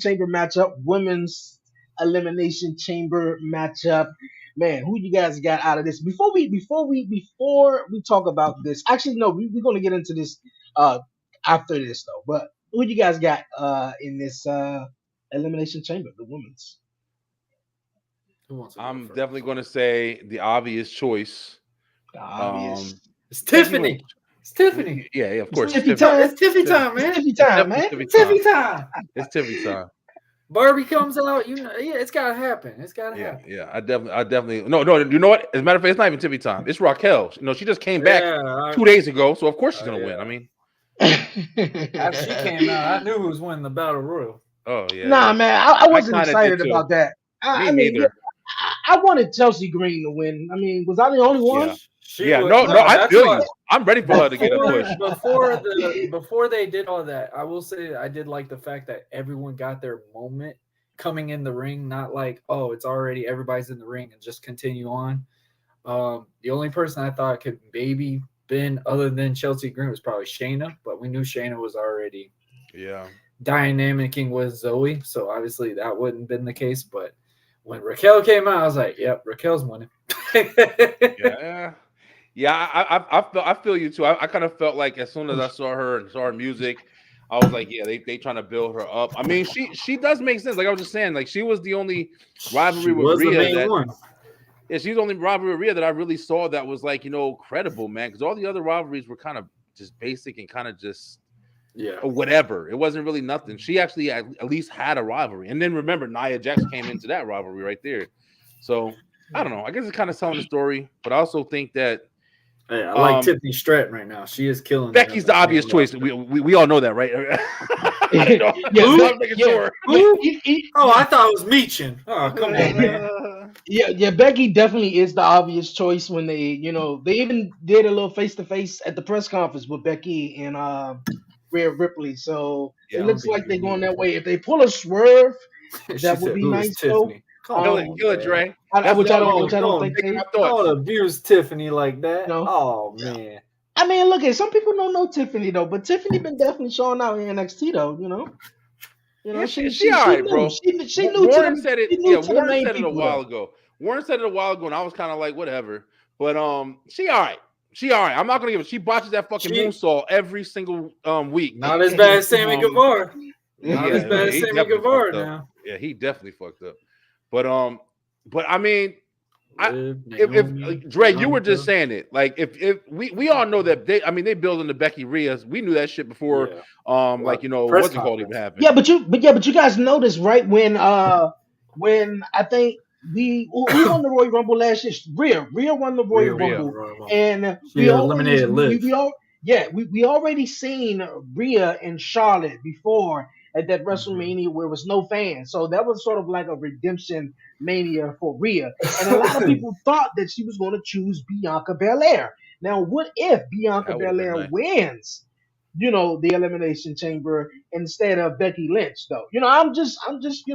Chamber matchup, women's elimination chamber matchup. Man, who you guys got out of this? Before we talk about this, actually no, we're gonna get into this uh after this though. But who you guys got in this elimination chamber, the women's? Who wants to go I'm first? definitely going to say the obvious choice. The obvious. Um, It's Becky Lynch. Tiffany. It's Tiffany. yeah, of It's course, Tiffy Tiffany. time. It's Tiffany Tiffany. time, It's man. Tiffy time, man. Definitely Tiffany Tiffany time. time. It's Tiffany time. Barbie comes out, yeah, it's gotta happen. It's gotta Yeah, happen. yeah. I definitely. No, no. You know what? As a matter of fact, it's not even Tiffany time. It's Raquel. She just came back Yeah, 2 days ago, so of course she's gonna yeah. win. I mean, After she came out, I knew who was winning the battle royal. oh yeah, Nah, yeah. man, I I wasn't kind of did excited too. about that. Me I mean, yeah, neither. I wanted Chelsea Green to win. I mean, was I the only Yeah, one? She yeah. was No, no. I that's feel why you. I'm ready for her to get a push. before they did all that, I will say I did like the fact that everyone got their moment coming in the ring, not like, oh, it's already everybody's in the ring and just continue on. The only person I thought could maybe been other than Chelsea Green was probably Shayna, but we knew Shayna was already Yeah. dynamicing with Zoe, so obviously that wouldn't been the case. But when Raquel came out, I was like, "Yep, Raquel's winning." Yeah, yeah. I feel you too. I kind of felt like as soon as I saw her and saw her music, I was like, yeah, they trying to build her up. I mean, she does make sense. Like I was just saying, like she was the only She rivalry with was the Rhea main that one. yeah, she's the only rivalry with Rhea that I really saw that was like credible, man. Because all the other rivalries were kind of just basic and kind of just Yeah, whatever. It wasn't really nothing. She actually at least had a rivalry. And then remember, Nia Jax came into that rivalry right there. So I don't know. I guess it's kind of telling the story, but I also think that hey, I like um, Tiffany Stratton right now. She is killing it. Becky's the obvious choice. We all know that, right? I didn't know. Yeah, I Beck, was making yeah, sure. yeah, Who? yeah, Oh, I thought it was Meechin. Oh, come on, man. yeah. Becky definitely is the obvious choice when they even did a little face to face at the press conference with Becky and Rhea Ripley. So it Yeah. Don't looks be like they're going mean. that way. If they pull a swerve, She that would said, be "Who is nice though. Tiffany?" Come on, Kill it, man. Dre. That's Which that I was don't, you which I don't think taking they. my thoughts. Don't abuse Tiffany like that. No. Oh man. I mean, look at some people don't know Tiffany though, but Tiffany been definitely showing out in NXT though. Yeah, She she she all she right, knew bro. she knew to Warren them said it. she Yeah, knew to the Warren main said it a people while though. ago. Warren said it a while ago, and I was kind of like, whatever. But she all right. She all right. I'm not gonna give it. She botches that fucking She moonsault every single week. not as bad as Sammy Um, Guevara. Yeah, Not as bad as he Sammy definitely Guevara fucked up. now. Yeah, he definitely fucked up. But I mean, I Liv, if Naomi, Dre, you were just Bianca. saying it. Like if we all know that they building the Becky Rhea's. We knew that shit before. Yeah. Like Press what's it called even conference. happened. but you guys noticed right when I think who won the Royal Rumble last year? Rhea won the Royal Rhea won the Rumble, Royal Rumble. and She eliminated Liv. we already seen Rhea and Charlotte before at that Mhm. WrestleMania where there was no fans, so that was sort of like a redemption mania for Rhea, and a lot of people thought that she was going to choose Bianca Belair. Now, what if Bianca That would have been Belair nice. wins? The Elimination Chamber instead of Becky Lynch, though. That's I'll just be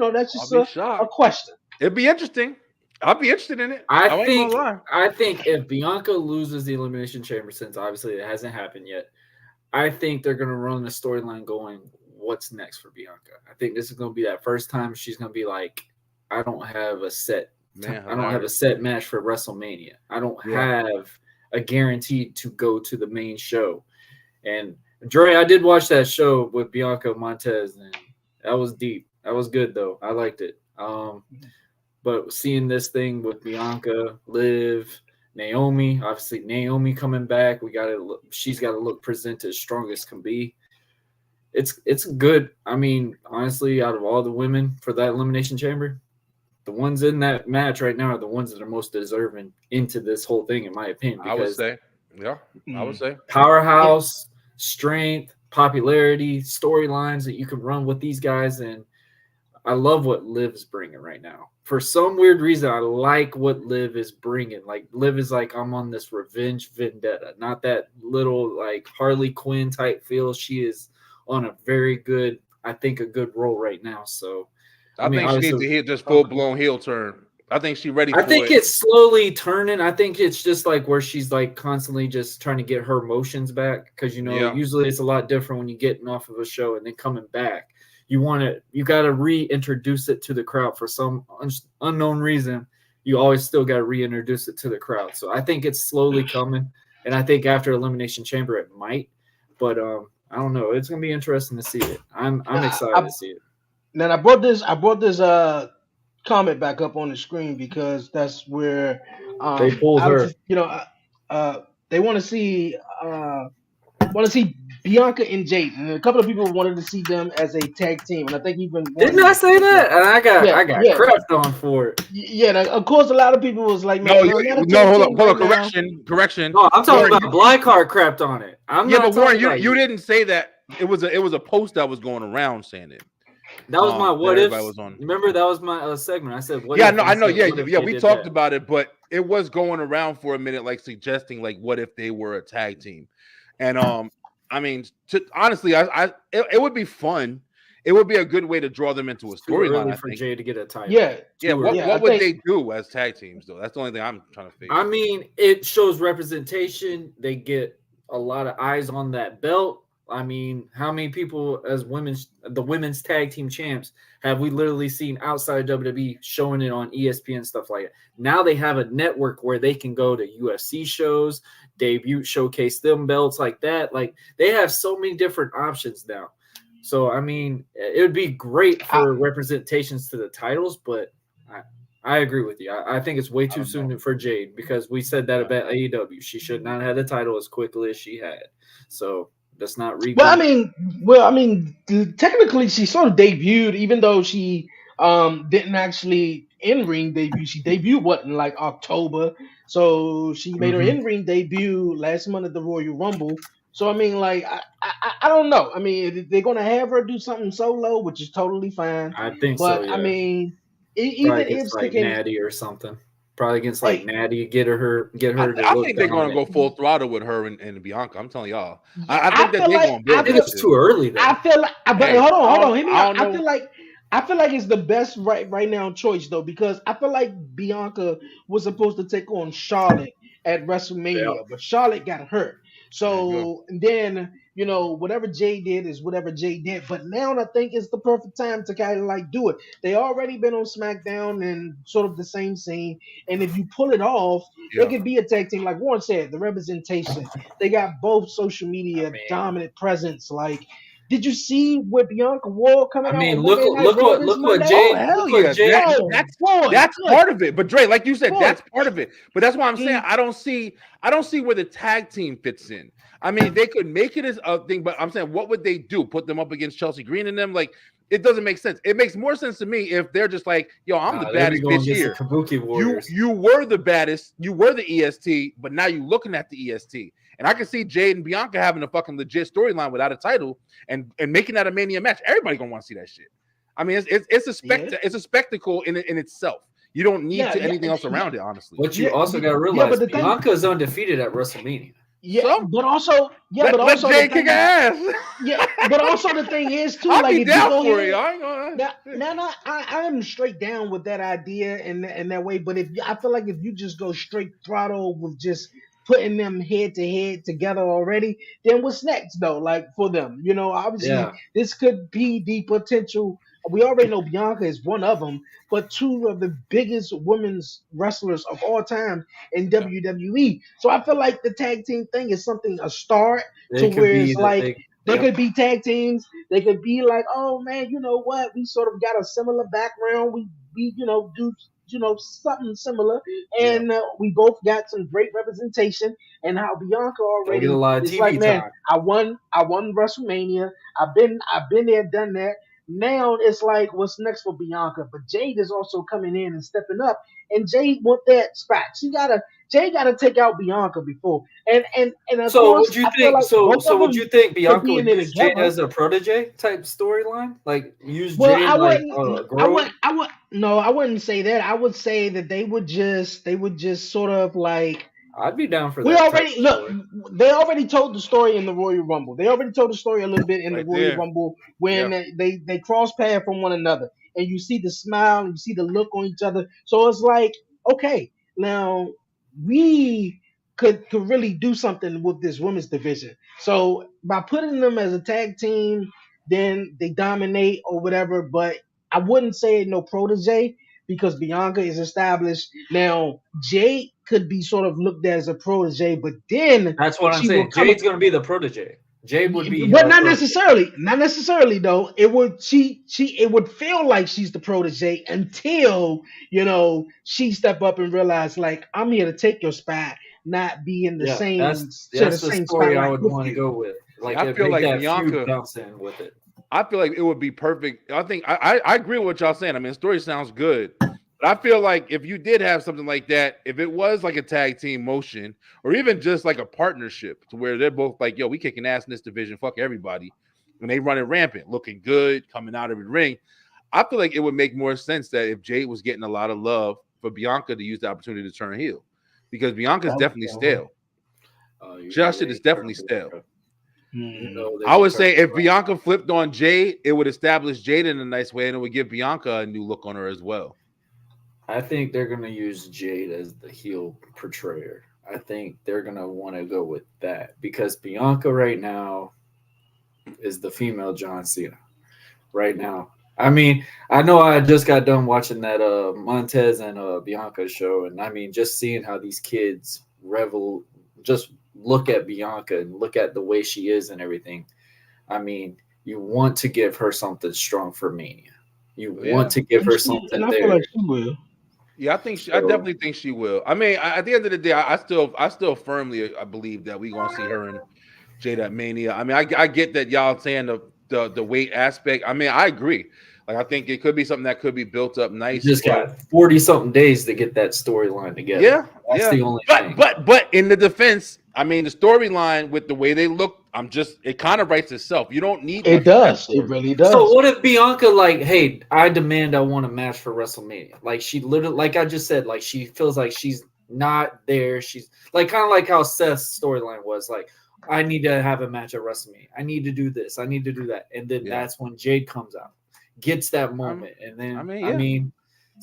a shocked. question. It'd be interesting. I'll be interested in it. I I ain't think gonna lie. I think if Bianca loses the Elimination Chamber, since obviously it hasn't happened yet, I think they're gonna run the storyline going, what's next for Bianca? I think this is gonna be that first time she's gonna be like, I don't have a set Man, I don't have a set match for WrestleMania. I don't Yeah. have a guaranteed to go to the main show. And Dre, I did watch that show with Bianca Montez, and that was deep. That was good though. I liked it. But seeing this thing with Bianca, Liv, Naomi, obviously Naomi coming back, she's got to look presented as strong as can be. It's good. I mean, honestly, out of all the women for that elimination chamber, the ones in that match right now are the ones that are most deserving into this whole thing, in my opinion, I would because say. Yeah, I would say. Yeah, powerhouse, strength, popularity, storylines that you can run with these guys, and I love what Liv's bringing right now. For some weird reason, I like what Liv is bringing. Like Liv is like, I'm on this revenge vendetta, not that little like Harley Quinn type feel. She is on a very good, I think, a good role right now. So, I I mean, think she needs obviously, to hit this full blown heel turn. I think she's ready I for think it. it's slowly turning. I think it's just like where she's like constantly just trying to get her emotions back because Yeah. usually it's a lot different when you're getting off of a show and then coming back. you got to reintroduce it to the crowd for some unknown reason. You always still got to reintroduce it to the crowd. So I think it's slowly coming, and I think after Elimination Chamber it might, but I don't know. It's gonna be interesting to see it. I'm Now, excited to see it. now I brought this comment back up on the screen because that's where They pulled her. uh they uh want to see Bianca and Jade, and a couple of people wanted to see them as a tag team, and I think even Didn't one, I say that? And yeah, I got yeah, crapped on for it. yeah. Now, of course, a lot of people was like, No, "Man, they're not a no, tag team hold right on, now." correction. No, I'm talking Yeah, Warren, about Blackheart crapped on it. I'm yeah, not but Warren, talking about you you. didn't say that. It was a post that was going around saying it. That was my That what everybody ifs. was on. Remember that was my segment. I said what Yeah, if, no, and I I know. said Yeah, what if yeah, they we did talked that. about it, but it was going around for a minute, like suggesting, like, what if they were a tag team? And I mean, honestly, it would be fun. It would be a good way to draw them into a It's too storyline. early I for think. Jay to get a title. yeah, Yeah, Too early. yeah. I what would think they do as tag teams though? That's the only thing I'm trying to figure I out. mean, it shows representation. They get a lot of eyes on that belt. I mean, how many people as the women's tag team champs have we literally seen outside of WWE showing it on ESPN stuff like that? Now they have a network where they can go to UFC shows, debut, showcase them belts like that. Like they have so many different options now. So I mean, it would be great I, for representations to the titles, but I, I agree with you. I think it's way I too don't know. soon for Jade because we said that Yeah. about AEW. She should not have the title as quickly as she had. So let's not well, reboot. I mean, technically, she sort of debuted, even though she didn't actually in ring debut. She debuted what in like October, so she made her Mm-hmm. in ring debut last month at the Royal Rumble. So I mean, like, I don't know. I mean, they're gonna have her do something solo, which is totally fine. I think so. But I Yeah, mean, probably even if against they like can, Natty or something. Probably against like hey, Natty, get her to I look think they're gonna dominant. go full throttle with her and Bianca. I'm telling y'all. yeah, I think I that feel they're like gonna build I think that it's shit. too early I though. feel like, but Hey, hold on, hear me I out. don't know. I feel like it's the best right now choice though because I feel like Bianca was supposed to take on Charlotte at Yeah, WrestleMania, but Charlotte got hurt. There you go. So and then whatever Jay did is whatever Jay did. But now I think it's the perfect time to kind of like do it. They already been on SmackDown and sort of the same scene, and if you pull it off, they Yeah. could be a tag team like Warren said. The representation, they got both social I media mean, dominant presence like. Did you see what Bianca wore coming out on look Monday Night Raw this look what Monday? Oh Jade hell yeah! Oh boy, That's good part of it. But Dre, like you said, boy. that's part of it. But that's why I'm saying Mm, I don't see where the tag team fits in. I mean, they could make it as a thing, but I'm saying, what would they do? Put them up against Chelsea Green and them? Like, it doesn't make sense. It makes more sense to me if they're just like, yo, I'm the they be baddest going bitch against the here. Kabuki Warriors. You were the baddest, you were the EST, but now you're looking at the EST. And I can see Jade and Bianca having a fucking legit storyline without a title and making that a Mania match. Everybody gonna want to see that shit. I mean, yeah, it's a spectacle in itself. You don't need yeah, to yeah, anything else yeah, around it, honestly. What you yeah, also got to yeah. But realize, the thing, Bianca is undefeated at WrestleMania. yeah, So but let also the Jade kick her thing, ass. yeah, but also the thing is too. I'll Like be if you down go for it. ahead. I ain't gonna. Now, I am straight down with that idea and that way. But if I feel like if you just go straight throttle with just putting them head to head together already, then what's next though? Like for them, obviously Yeah, this could be the potential. We already know Bianca is one of them, but two of the biggest women's wrestlers of all time in Yeah, WWE. So I feel like the tag team thing is something a start to they could where be it's that like they. they Yep. could be tag teams. They could be like, oh man, you know what? We sort of got a similar background. We do something similar, yeah. and we both got some great representation. And how Bianca They'll get a already, lot of it's like, TV man, time. I won WrestleMania. I've been there, done that. Now it's like, what's next for Bianca? But Jade is also coming in and stepping up, and Jade want that spot. Jade gotta take out Bianca before, and of So course, would you I feel think? like both So of would them you think could Bianca be in would there use Jade together. as a protege type storyline? Like use Well, Jade I like wouldn't. a grown? I wouldn't say that. I would say that they would just sort of like I'd be down for we that type already of look. story. They already told the story in the Royal Rumble. They already told the story a little bit in the Right Royal there. Rumble when Yeah. they cross path from one another, and you see the smile, and you see the look on each other. So it's like, okay, now we could really do something with this women's division. So by putting them as a tag team, then they dominate or whatever. But I wouldn't say no protege because Bianca is established. Now, Jade could be sort of looked at as a protege, but then That's what I'm she will saying. come. Jade's gonna be the protege. Jade would be But her not protege. necessarily. Not necessarily though. It would she it would feel like she's the protege until she step up and realize like I'm here to take your spot, not be in the Yeah, same share the that's the same story I spotlight would with want to you. go with. Yeah, Like I it feel make like that feud Bianca. bounce in with it. I feel like it would be perfect. I think I agree with what y'all saying. I mean, the story sounds good, but I feel like if you did have something like that, if it was like a tag team motion or even just like a partnership to where they're both like, yo, we kicking ass in this division, fuck everybody, and they running rampant, looking good, coming out of the ring. I feel like it would make more sense that if Jade was getting a lot of love for Bianca to use the opportunity to turn heel because Bianca's definitely stale. You Just know shit is they definitely turned stale. Bianca. You Mhm. know they I be would turning say if around. Bianca flipped on Jade, it would establish Jade in a nice way, and it would give Bianca a new look on her as well. I think they're gonna use Jade as the heel portrayer. I think they're gonna want to go with that because Bianca right now is the female John Cena. Right now, I mean, I know I just got done watching that Montez and Bianca show, and I mean, just seeing how these kids revel, just look at Bianca and look at the way she is and everything. I mean, you want to give her something strong for Mania. You want Yeah, to give And her she something and I feel there. like she will. yeah, I So definitely think she will. I mean, at the end of the day, I still firmly I believe that we're gonna see her and Jade at Mania. I mean, I get that y'all saying the weight aspect. I mean, I agree. Like, I think it could be something that could be built up you nice, just but got 40 something days to get that storyline together. yeah, That's yeah. the only But thing. in the defense, I mean, the storyline with the way they look, it kind of writes itself. You don't need It much for that does. It story. really So does. what if Bianca like, hey, I demand I want a match for WrestleMania? Like she literally, like I just said, like she feels like she's not there. She's like kind of like how Seth's storyline was. Like I need to have a match at WrestleMania. I need to do this. I need to do that. And then Yeah. that's when Jade comes out, gets that Um, moment, and I then mean, I yeah, mean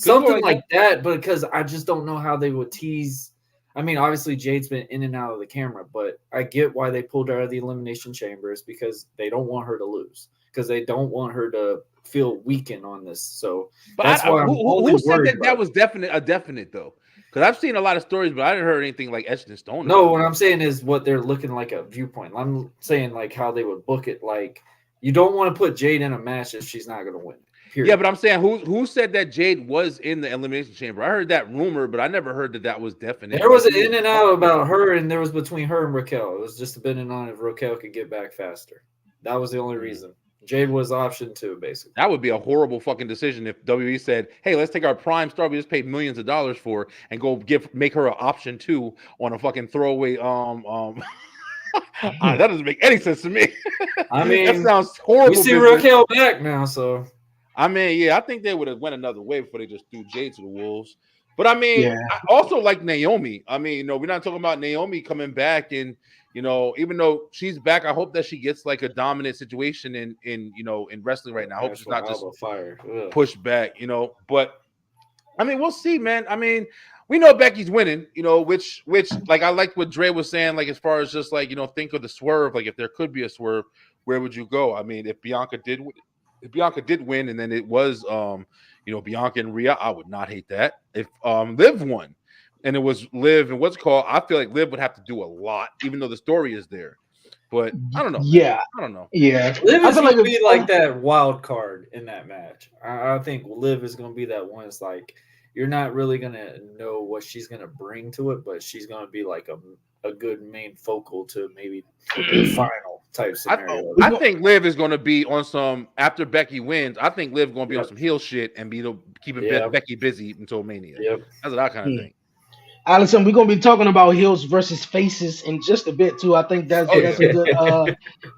could go something like that. like that. Because I just don't know how they would tease. I mean, obviously Jade's been in and out of the camera, but I get why they pulled her out of the elimination chambers because they don't want her to lose because they don't want her to feel weakened on this. So But that's why I'm only who said worried that that about it. was definite though? Because I've seen a lot of stories, but I didn't heard anything like etched in stone No, about what that. I'm saying is what they're looking like a viewpoint. I'm saying like how they would book it. Like you don't want to put Jade in a match if she's not going to win. Yeah, Period. but I'm saying who said that Jade was in the elimination chamber? I heard that rumor, but I never heard that that was definite. There Like was an who in and talked out about it? about her, and there was between her and Raquel. It was just depending on if Raquel could get back faster. That was the only Hmm. reason. Jade was option two, basically. That would be a horrible fucking decision if WWE said, "Hey, let's take our prime star we just paid millions of dollars for and go make her an option two on a fucking throwaway." That doesn't make any sense to me. I That mean, sounds we horrible see business. Raquel back now, so I mean, yeah, I think they would have went another way before they just threw Jade to the wolves. But I mean, Yeah. I also like Naomi. I mean, we're not talking about Naomi coming back, and even though she's back, I hope that she gets like a dominant situation in wrestling right now. I hope match she's with not just Alba Fire. Ugh. pushed back. But I mean, we'll see, man. I mean, we know Becky's winning, which like I like what Dre was saying, like as far as just like think of the swerve, like if there could be a swerve, where would you go? I mean, if Bianca did win, and then it was Bianca and Rhea, I would not hate that. If Liv won, and it was Liv and what's it called, I feel like Liv would have to do a lot, even though the story is there. But I don't know, man. Yeah. I don't know. Yeah. Liv I is feel gonna like if, be like that wild card in that match. I think Liv is gonna be that one. It's like you're not really gonna know what she's gonna bring to it, but she's gonna be like a good main focal to maybe the final type I scenario. we I go, think Liv is going to be on some after Becky wins. I think Liv going to be on Yep. some heel shit and keeping Yep. Becky busy until Mania. Yep. That's what I kind of hmm. think. Allison, we're gonna be talking about heels versus faces in just a bit too. I think that's Oh that's yeah,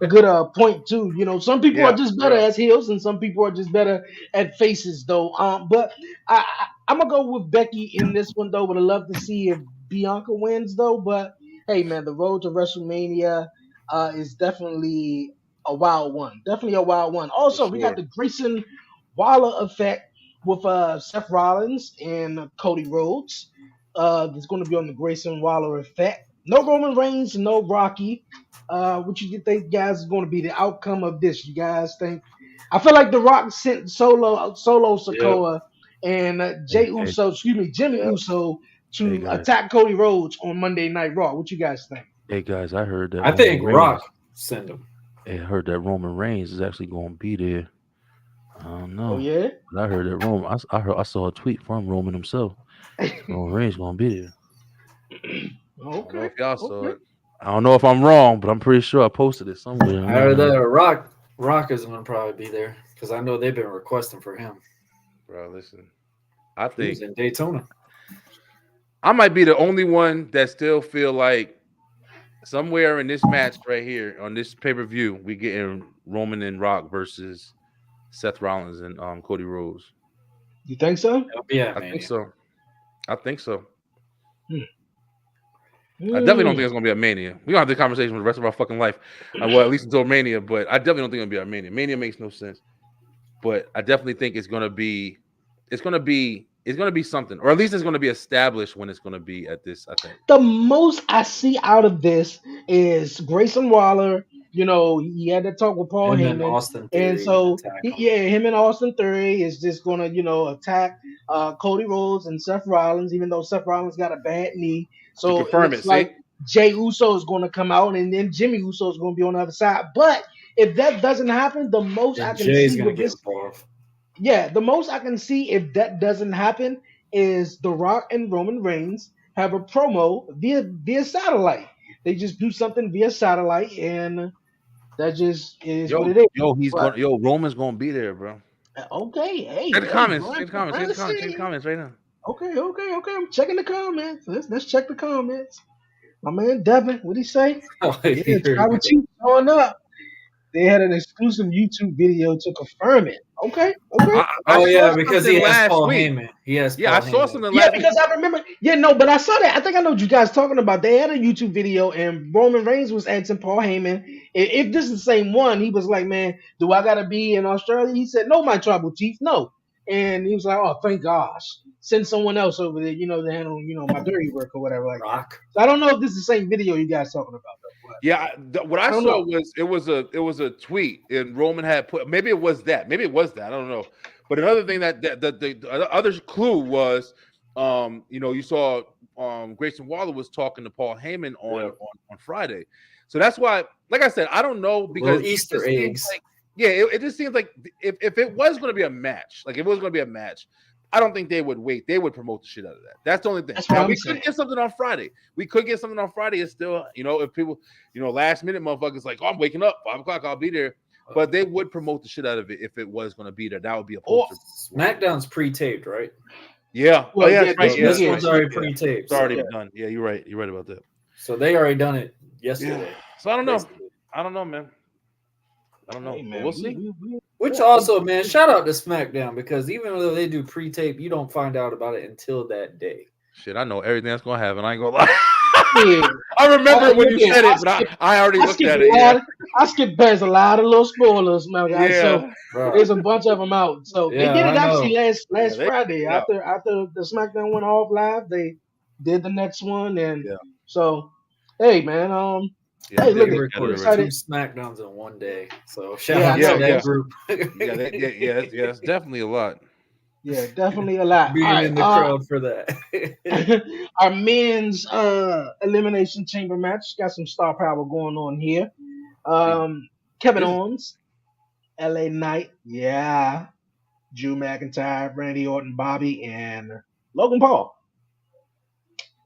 a good point too. Some people are yeah, just for better real. as heels, and some people are just better at faces though. But I'm gonna go with Becky in this one though. But I love to see if Bianca wins though. But hey, man, the road to WrestleMania is definitely a wild one. Definitely a wild one. For Also, we got sure. the Grayson Waller effect with Seth Rollins and Cody Rhodes. That's going to be on the Grayson Waller effect. no Roman Reigns, no Rocky. What you think, guys, is going to be the outcome of this? You guys think? I feel like The Rock sent Solo Yep. Sokoa and Hey, hey, Jimmy yeah. Uso Hey to guys. attack Cody Rhodes on Monday Night Raw. What you guys think? Hey guys, I heard that I Roman think Rock Reigns. send him. I heard that Roman Reigns is actually going to be there. I don't Oh know, yeah. but I heard that Roman. I saw a tweet from Roman himself. Roman Reigns going to be there. I don't know Okay. if y'all saw Okay. it, I don't know if I'm wrong, but I'm pretty sure I posted it somewhere. I heard that Rock is going to probably be there because I know they've been requesting for him. bro. Listen, I He was think in Daytona. I might be the only one that still feel like somewhere in this match right here on this pay per view, we getting Roman and Rock versus Seth Rollins and Cody Rhodes. You think so? That'll be at I think Mania. so. I think so. I definitely don't Hmm. think it's gonna be a Mania. We don't have the conversation for the rest of our fucking life. Well, at least until Mania, but I definitely don't think it'll be a Mania. Mania makes no sense. But I definitely think it's gonna be something, or at least it's gonna be established when it's gonna be at this. I think. The most I see out of this is Grayson Waller. You know, he had to talk with Paul Him and Heyman, Austin and Theory so attack him. yeah, him and Austin Theory is just gonna, attack Cody Rhodes and Seth Rollins, even though Seth Rollins got a bad knee. You So it confirm looks it. like See, Jay Uso is going to come out, and then Jimmy Uso is going to be on the other side. But if that doesn't happen, the most I And can Jay's see going to with get this, involved. yeah, the most I can see if that doesn't happen is The Rock and Roman Reigns have a promo via satellite. They just do something via satellite, and that just is what yo, it is. yo, But Roman's going to be there, bro. okay, check hey, the hey, comments. Brian, Check the comments. Check Brian, the comments. Check the see. comments right now. Okay. I'm checking the comments. Let's check the comments. My man Devin, what would he say? Oh, Yeah, here we Tribal go. Chief showing up. They had an exclusive YouTube video to confirm it. Okay. I Oh, saw yeah, because he something has last Paul week. Heyman. He has Yeah, I Paul saw Heyman. something Yeah, last week. because I remember. Yeah, no, but I saw that. I think I know what you guys talking about. They had a YouTube video, and Roman Reigns was asking Paul Heyman if this is the same one. He was like, "Man, do I gotta be in Australia?" He said, "No, my tribal chief, no." And he was like, "Oh, thank gosh, send someone else over there, to handle, my dirty work or whatever like that." Rock. So I don't know if this is the same video you guys talking about though. But Yeah, what I I don't saw know. was it was a tweet, and Roman had put, maybe it was that, I don't know. But another thing that the other clue was, you saw Grayson Waller was talking to Paul Heyman on Yeah. on Friday, so that's why, like I said, I don't know because Little it Easter just seems eggs. like, yeah, it just seems like if it was going to be a match, like if it was going to be a match, I don't think they would wait. They would promote the shit out of that. That's the only thing. That's what Now I'm we could saying. get something on Friday. It's still, if people, last minute motherfuckers like, oh, I'm waking up 5 o'clock, I'll be there. But they would promote the shit out of it if it was going to be there. That would be a Or poster. SmackDown's pre-taped, right? Yeah. well, Yeah, yeah, that's right. this So Yeah, this that's weekend. one's right. already Yeah. pre-taped. It's already So, done. Yeah, you're right. You're right about that. so they already done it Yeah. yesterday. So I don't know. Basically. I don't know, man. I don't know. Hey But man, we'll see. Which also, man, shout out to SmackDown because even though they do pre-tape, you don't find out about it until that day. Shit, I know everything that's gonna happen. I ain't gonna lie. yeah. I remember when Look you here, said it, but I already I looked skipped at a it. Yeah. lot. I skipped past a lot of little spoilers, my guys. So Yeah. Bro. there's a bunch of them out. So they Yeah, did it I actually know. Yeah, last they Friday yeah. after the SmackDown went off live. They did the next one, and Yeah. so hey man, Yeah, hey they look They did at look at it I'm recorded already. 2 excited. SmackDowns in one day. So shout Yeah, I out Yeah, to know. yeah. that group. That's definitely a lot. Yeah, definitely a lot. All Being right, in the crowd for that. our men's elimination chamber match got some star power going on here. Yeah. Kevin This is Owens, LA Knight, yeah. Drew McIntyre, Randy Orton, Bobby, and Logan Paul.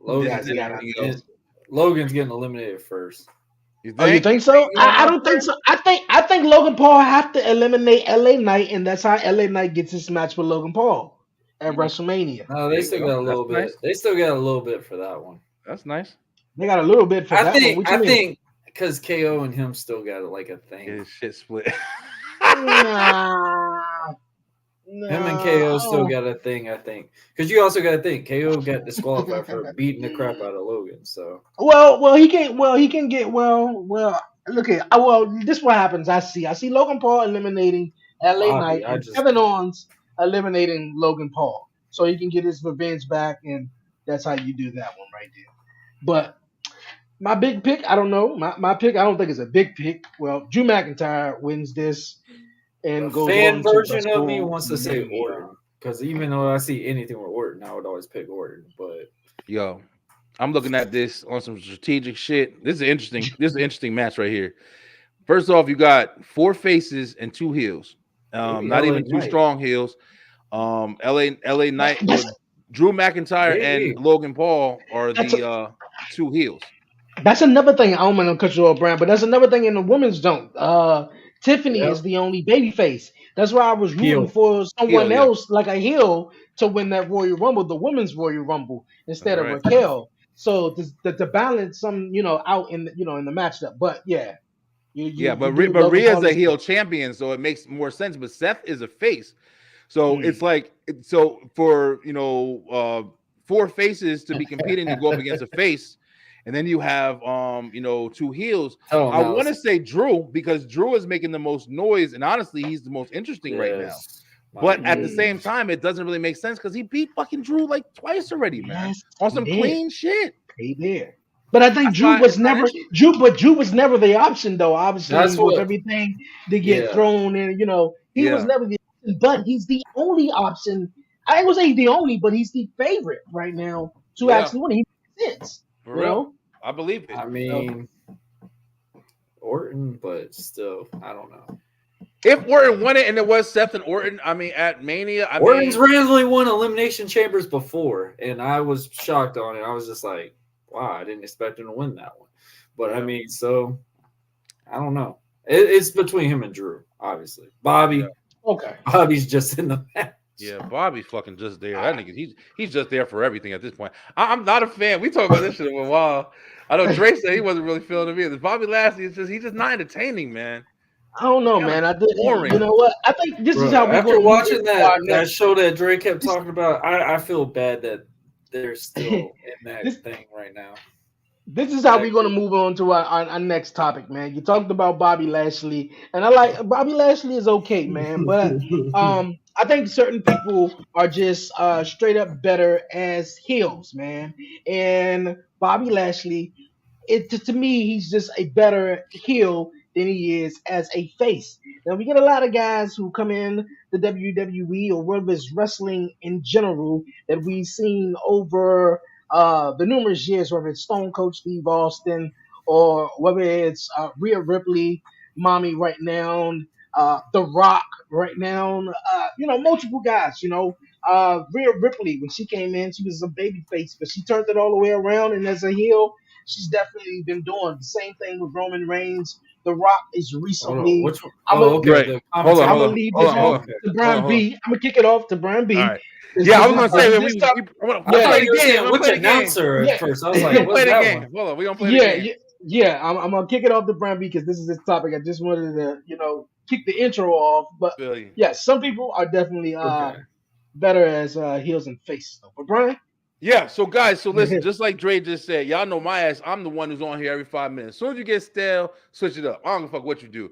Who you this is guys got out anything of else. this? Logan's getting eliminated first. You Oh, you think? think so? You want I out don't think there? so. I think Logan Paul have to eliminate LA Knight, and that's how LA Knight gets his match with Logan Paul at Mm, WrestleMania. No, there they you still go. got a That's little nice. bit. They still got a little bit for that one. That's nice. They got a little bit for I that one. think. What you I mean? think because KO and him still got like a Get thing. his shit split. Nah, Him and KO still no. got a thing. I think because you also got to think KO got disqualified for beating the crap out of Logan. So He can get well. Look at this is what happens. I see Logan Paul eliminating LA Knight Bobby, I and just Kevin Owens eliminating Logan Paul, so he can get his revenge back, and that's how you do that one right there. But My big pick, I don't know. My pick, I don't think it's a big pick. Well, Drew McIntyre wins this The and goes fan on to version of me wants to say WrestleMania. Orton because even though I see anything with Orton, I would always pick Orton. But Yo, I'm looking at this on some strategic shit. This is interesting. This is an interesting match right here. First off, you got 4 faces and 2 heels. maybe Not LA even two Knight. strong heels. LA That- Knight, That's Drew McIntyre and Maybe. Logan Paul are that's the 2 heels. That's another thing. I don't want to cut you off, Brian, but that's another thing in the women's don't. Tiffany Yep. is the only baby face. That's why I was rooting Heel. for Heel, someone yeah. else like a heel to win that Royal Rumble, the women's Royal Rumble, All instead of right. Raquel. So to balance some, out in in the matchup. But yeah, Yeah, you do but Logan Rhea's Paul a is heel champion, so it makes more sense. But Seth is a face, so it's mm. like for 4 faces to be competing to go up against a face, and then you have 2 heels. Tell him I now. want to say Drew because Drew is making the most noise, and honestly, he's the most interesting right now. Yes. But at the Mm. same time, it doesn't really make sense because he beat fucking Drew like twice already, man, Yes, on he some did. clean shit. He did. But I think It's not interesting. Drew was never the option though. Obviously, That's with what. everything to get Yeah. thrown in, he was Yeah, never the option. But he's the only option. I ain't gonna say he's the only, but he's the favorite right now to yeah, actually win. He makes sense, for you real. know. I believe it. I mean Orton, but still, I don't know. If Orton won it and it was Seth and Orton, I mean, at Mania, Orton's randomly won Elimination Chambers before, and I was shocked on it. I was just like, wow, I didn't expect him to win that one. But I mean, so I don't know. It's between him and Drew, obviously. Yeah. Okay. Bobby's just in the match. Yeah, Bobby's fucking just there. That nigga, he's just there for everything at this point. I'm not a fan. We talked about this shit for a while. I know Dre said he wasn't really feeling it either. Bobby Lashley is he's just not entertaining, man. I don't know, man. I did. Boring. You know what? I think this is Bro, how we after go watching into our that next. show that Dre kept talking about, I feel bad that they're still in that This- thing right now. This is how we're going to move on to our next topic, man. You talked about Bobby Lashley, and I like Bobby Lashley is okay, man, but I think certain people are just straight up better as heels, man. And Bobby Lashley, to me, he's just a better heel than he is as a face. Now we get a lot of guys who come in the WWE or whether it's wrestling in general that we've seen over the numerous years, whether it's Stone Cold Steve Austin or whether it's Rhea Ripley, Mommy right now, The Rock right now, multiple guys, Rhea Ripley, when she came in, she was a baby face, but she turned it all the way around, and as a heel, she's definitely been doing the same thing with Roman Reigns. The Rock is Hold on, recently. which one? I'm Oh, okay. Right. The Hold on, I'm hold gonna on, leave hold this on, hold off on. to Brian Hold on. B. I'm gonna kick it off to Brian B. All right. Yeah, I was gonna say that this we top- I'm gonna I thought play you the were game. saying I'm which play the game. announcer Yeah. at first. I was We're like, gonna what's play the that game. one? Hold on, we're gonna play the yeah, game. yeah. I'm gonna kick it off to Brian B because this is his topic. I just wanted to, kick the intro off. But Feel you. yeah, some people are definitely Okay. better as heels and faces. Though. But Brian, Yeah, so guys, so listen, just like Dre just said, y'all know my ass. I'm the one who's on here every 5 minutes. As soon as you get stale, switch it up. I don't give a fuck what you do.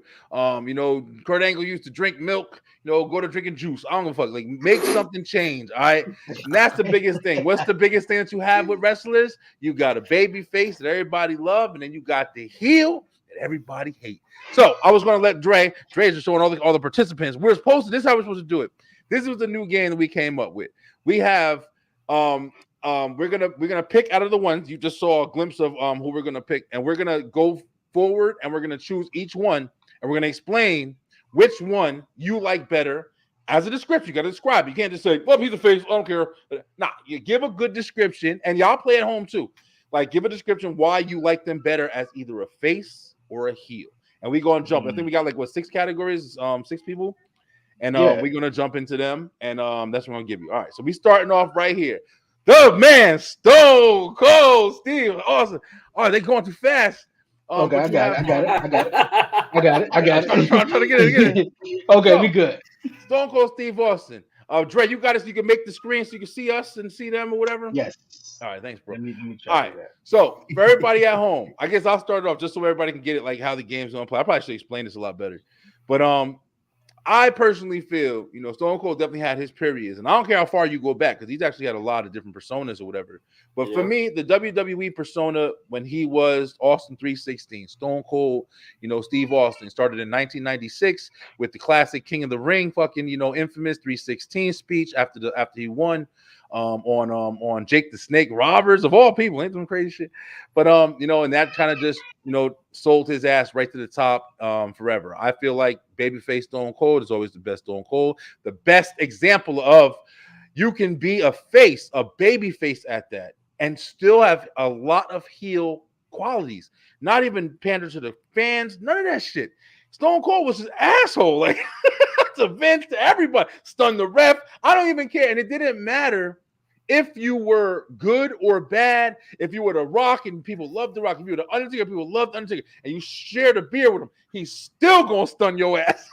Kurt Angle used to drink milk, go to drinking juice. I don't give a fuck. Like, make something change, all right? And that's the biggest thing. What's the biggest thing that you have with wrestlers? You got a baby face that everybody love, and then you got the heel that everybody hate. So I was gonna let Dre's just showing all the participants. This is how we're supposed to do it. This was the new game that we came up with. We have we're gonna pick out of the ones you just saw a glimpse of who we're gonna pick, and we're gonna go forward and we're gonna choose each one and we're gonna explain which one you like better as a description. You gotta describe. You can't just say, well, he's a face, I don't care. Nah, you give a good description, and y'all play at home too. Like, give a description why you like them better as either a face or a heel. And we go and jump. I think we got 6 categories, 6 people. And we're gonna jump into them, and that's what I'm gonna give you. All right, so we starting off right here. The man, Stone Cold Steve Austin. All right, they going too fast. okay, I got it. I'm trying to get it. Okay, So, we good. Stone Cold Steve Austin. Dre, you got us. You can make the screen so you can see us and see them or whatever. Yes. All right, thanks, bro. Let me All try right, that. so for everybody at home, I guess I'll start it off just so everybody can get it, like how the game's gonna play. I probably should explain this a lot better, but I personally feel, Stone Cold definitely had his periods, and I don't care how far you go back because he's actually had a lot of different personas or whatever. But for Yeah. me, the WWE persona when he was Austin 316, Stone Cold, Steve Austin started in 1996 with the classic King of the Ring, fucking infamous 316 speech after he won. On Jake the Snake Roberts of all people, ain't some crazy shit. But and that kind of just sold his ass right to the top forever. I feel like babyface Stone Cold is always the best Stone Cold. The best example of you can be a face, a baby face at that, and still have a lot of heel qualities. Not even pander to the fans, none of that shit. Stone Cold was his asshole. Like to Vince, to everybody, stun the ref. I don't even care. And it didn't matter if you were good or bad, if you were The Rock and people loved The Rock, if you were The Undertaker, people loved Undertaker, and you shared a beer with him, he's still gonna stun your ass.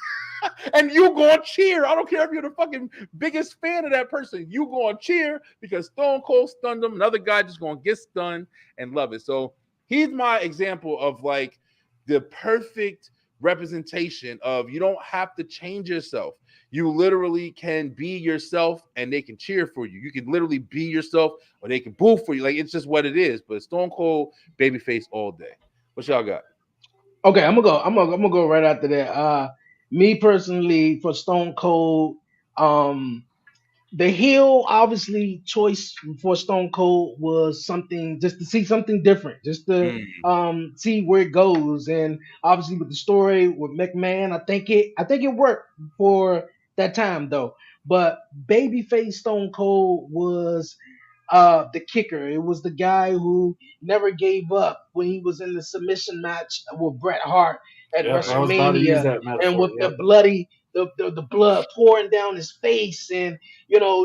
And you gonna cheer. I don't care if you're the fucking biggest fan of that person. You gonna cheer because Stone Cold stunned him. Another guy just gonna get stunned and love it. So he's my example of like the perfect representation of you don't have to change yourself. You literally can be yourself and they can cheer for you. You can literally be yourself or they can boo for you. Like it's just what it is. But Stone Cold, babyface all day. What y'all got? Okay, I'm gonna go right after that. Me personally, for Stone Cold, um, the heel obviously choice for Stone Cold was something just to see something different, just to Mm, see where it goes. And obviously with the story with McMahon, I think it worked for that time though. But babyface Stone Cold was the kicker. It was the guy who never gave up when he was in the submission match with Bret Hart at Yep. I was about to use WrestleMania, that and metaphor. with the Yep. bloody the blood pouring down his face, and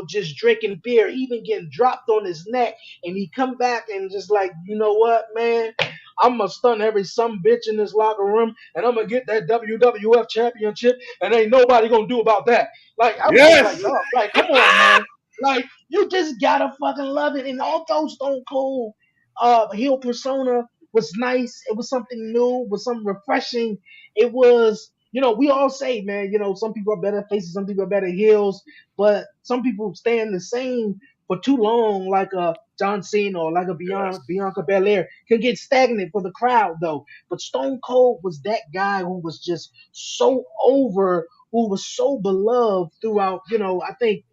just drinking beer, even getting dropped on his neck, and he come back and just like, you know what, man, I'm gonna stun every some bitch in this locker room, and I'm gonna get that WWF championship, and ain't nobody gonna do about that. Like I was just like, yes. dog, like come on, man. Like you just gotta fucking love it. And although Stone Cold heel persona was nice, it was something new, was something refreshing. It was, we all say, man, some people are better faces, some people are better heels, but some people stand the same for too long, like a John Cena or like a Yes. Bianca Belair, can get stagnant for the crowd though. But Stone Cold was that guy who was just so over, who was so beloved throughout, I think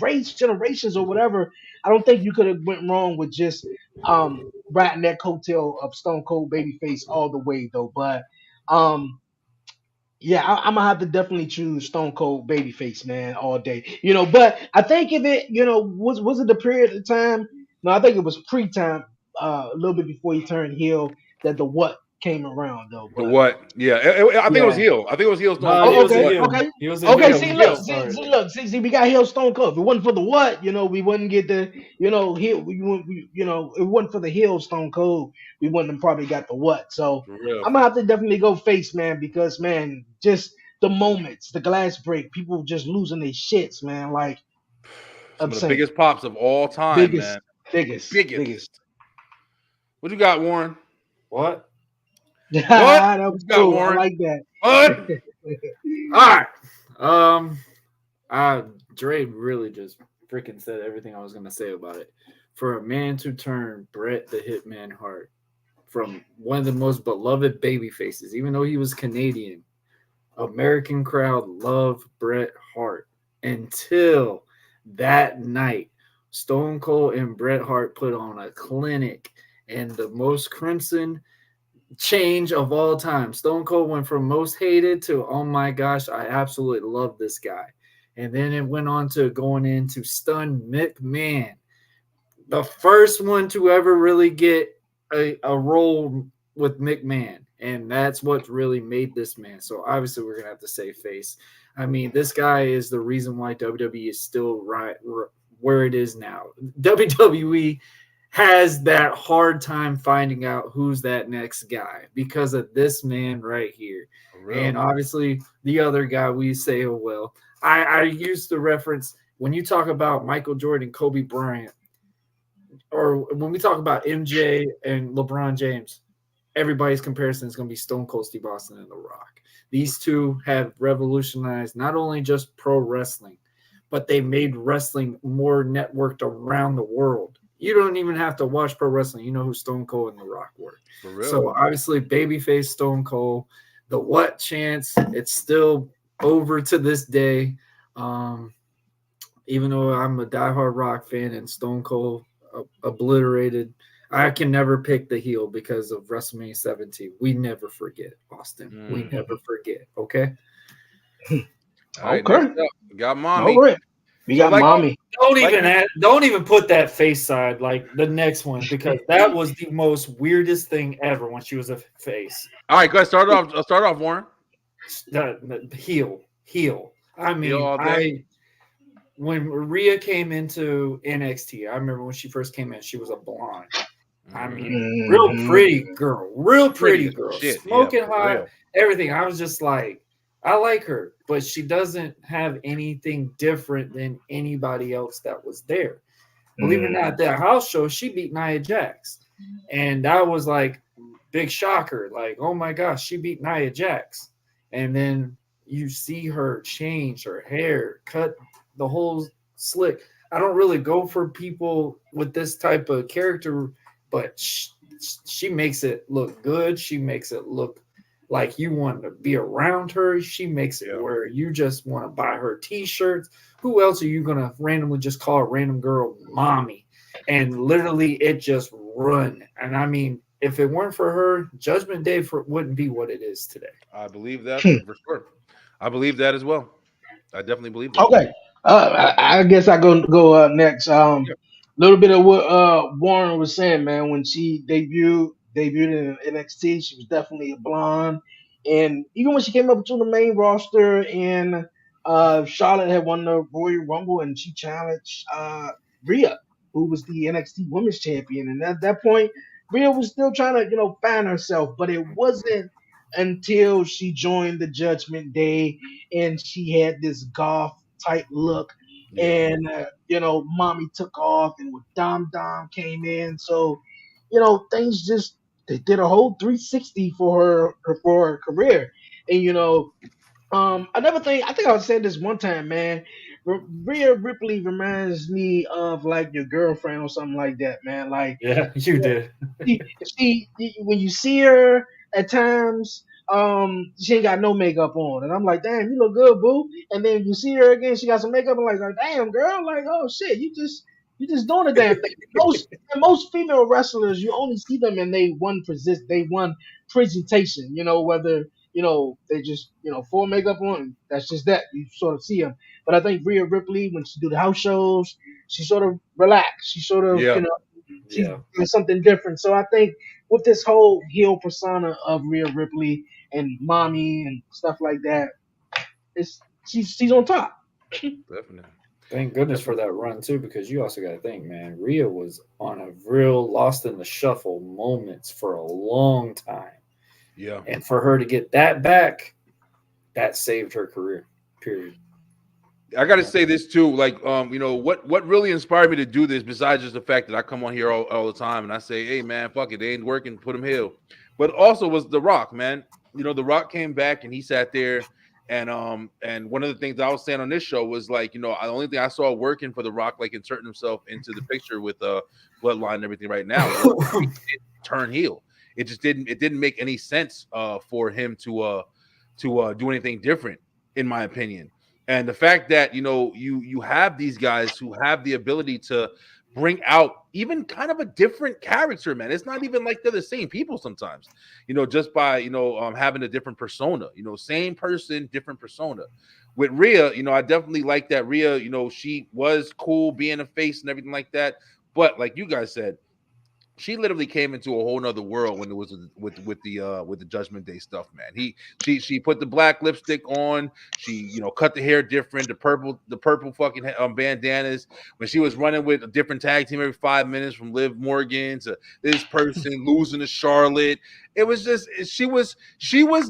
race generations or whatever. I don't think you could have went wrong with just riding that coattail of Stone Cold Babyface all the way though. But um yeah, I'm gonna have to definitely choose Stone Cold Babyface, man, all day. But I think if it, was it the period of time? No, I think it was pre-time, a little bit before he turned heel, that the what came around though. The But what? Yeah, I think it was yeah. heel. I think it was heel Stone No, he Oh, Cold. was a okay, What? heel. okay, He was a okay. heel See, when he look, started. see, we got Hill Stone Cold. If it wasn't for the what, we wouldn't get the, Hill. If it wasn't for the Hill Stone Cold, we wouldn't have probably got the what. So For real. I'm gonna have to definitely go face, man, because man, just the moments, the glass break, people just losing their shits, man, like Some of the insane, biggest pops of all time, biggest, man. biggest. Biggest. What you got, Warren? What? What? That What was you got, cool. I Warren? like that. What? All right. Um. Dre really just freaking said everything I was gonna say about it. For a man to turn Bret the Hitman Hart from one of the most beloved baby faces, even though he was Canadian, American crowd loved Bret Hart until that night. Stone Cold and Bret Hart put on a clinic, and the most crimson change of all time. Stone Cold went from most hated to, oh my gosh, I absolutely love this guy. And then it went on to going into stun McMahon, the first one to ever really get a role with McMahon. And that's what really made this man. So obviously we're going to have to say face. I mean, this guy is the reason why WWE is still right where it is now. WWE has that hard time finding out who's that next guy because of this man right here. For real. And obviously the other guy we say, oh, well, I used the reference when you talk about Michael Jordan, Kobe Bryant, or when we talk about MJ and LeBron James, everybody's comparison is going to be Stone Cold Steve Austin and The Rock. These two have revolutionized not only just pro wrestling, but they made wrestling more networked around the world. You don't even have to watch pro wrestling. You know who Stone Cold and The Rock were. For real. So obviously, babyface Stone Cold, the what chance, it's still over to this day. Even though I'm a diehard Rock fan and Stone Cold obliterated, I can never pick the heel because of WrestleMania 17. We never forget, Austin. We never forget. Okay. All right, Okay. next up, we got mommy. All right. We So got like- mommy. Don't even put that face side like the next one, because that was the most weirdest thing ever when she was a face. All right, go ahead. Start off, Warren. The heel. I mean, Heel all day? when Rhea came into NXT, I remember when she first came in, she was a blonde. I mean, real pretty girl, Shit, smoking yeah, for hot, real. everything. I was just like, I like her, but she doesn't have anything different than anybody else that was there. Believe it or not, that house show, she beat Nia Jax. And that was like big shocker. Like, oh my gosh, she beat Nia Jax. And then you see her change her hair, cut the whole slick. I don't really go for people with this type of character, but she makes it look good. She makes it look like you want to be around her. She makes it where you just want to buy her t-shirts. Who else are you going to randomly just call a random girl mommy? And literally it just run. And I mean, if it weren't for her, Judgment Day wouldn't be what it is today. I believe that for sure. I believe that as well. I definitely believe that. Okay. I guess I go next. Yeah. Little bit of what Warren was saying, man. When she debuted in NXT, she was definitely a blonde, and even when she came up to the main roster, and Charlotte had won the Royal Rumble, and she challenged Rhea, who was the NXT Women's Champion, and at that point, Rhea was still trying to find herself, but it wasn't until she joined the Judgment Day and she had this goth type look, and mommy took off, and with Dom came in, so things just they did a whole 360 for her career, and another thing, I think I said this one time, man. Rhea Ripley reminds me of like your girlfriend or something like that, man. Like, yeah, you did. when you see her at times, she ain't got no makeup on, and I'm like, damn, you look good, boo. And then you see her again, she got some makeup, and like damn, girl, like, oh shit, you just doing a damn thing. Most female wrestlers, you only see them in they one presentation, whether they just full makeup on. That's just that you sort of see them. But I think Rhea Ripley, when she do the house shows, she sort of relax. She sort of she's doing something different. So I think with this whole heel persona of Rhea Ripley and mommy and stuff like that, she's on top. Definitely. Thank goodness for that run too, because you also got to think, man, Rhea was on a real lost in the shuffle moments for a long time. Yeah. And for her to get that back, that saved her career. Period. I got to say this too, like, what really inspired me to do this, besides just the fact that I come on here all the time and I say, hey man, fuck it, they ain't working, put them heel. But also was The Rock, man. The Rock came back and he sat there, and one of the things I was saying on this show was like, the only thing I saw working for The Rock, like inserting himself into the picture with Bloodline and everything right now, was he didn't turn heel. It just didn't make any sense for him to do anything different, in my opinion. And the fact that you have these guys who have the ability to bring out even kind of a different character, man. It's not even like they're the same people sometimes, just by having a different persona. Same person, different persona. With Rhea, I definitely like that Rhea. She was cool being a face and everything like that. But like you guys said, she literally came into a whole nother world when it was with the Judgment Day stuff, man. She put the black lipstick on. She cut the hair different, the purple fucking bandanas. When she was running with a different tag team every 5 minutes, from Liv Morgan to this person losing to Charlotte, it was just she was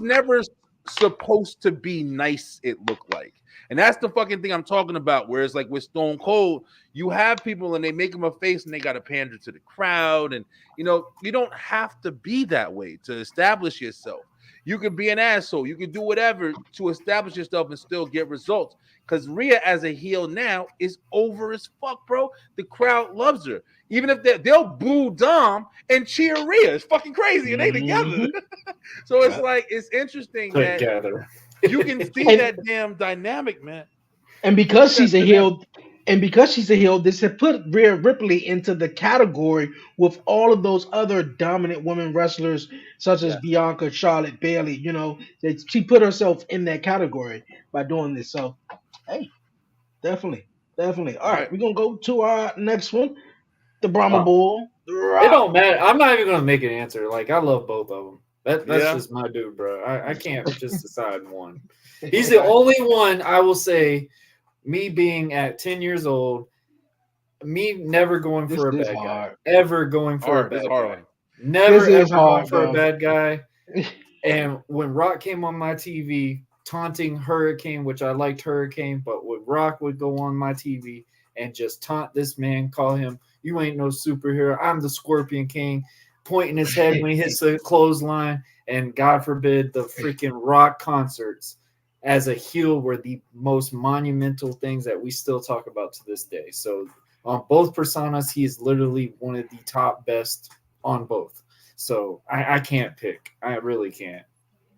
never supposed to be nice, it looked like. And that's the fucking thing I'm talking about. Whereas, like with Stone Cold, you have people and they make them a face and they got to pander to the crowd. And, you don't have to be that way to establish yourself. You can be an asshole. You can do whatever to establish yourself and still get results. Because Rhea, as a heel now, is over as fuck, bro. The crowd loves her. Even if they'll boo Dom and cheer Rhea. It's fucking crazy. And they together. Mhm. So it's like, it's interesting that Together. you can see And that damn dynamic, man. and You can because see that she's a dynamic. heel, this has put Rhea Ripley into the category with all of those other dominant women wrestlers, such as Yeah. Bianca, Charlotte, Bailey. She put herself in that category by doing this. So, hey, definitely, definitely. All All right, right. we're gonna go to our next one, the Brahma Wow. Bull, The It Rock. don't matter. I'm not even gonna make an answer. Like I love both of them. That's Yeah. just my dude, bro. I can't just decide one. He's the only one I will say. Me being at 10 years old, me never going This for a is bad guy, hard. ever going for a Hard. This is bad a hard guy, one. This never is ever going hard, for a bro. bad guy. And when Rock came on my TV taunting Hurricane, which I liked Hurricane, but when Rock would go on my TV and just taunt this man, call him, "You ain't no superhero. I'm the Scorpion King," pointing his head when he hits the clothesline, and God forbid the freaking Rock concerts as a heel were the most monumental things that we still talk about to this day. So on both personas, he is literally one of the top best on both. So I can't pick. I really can't.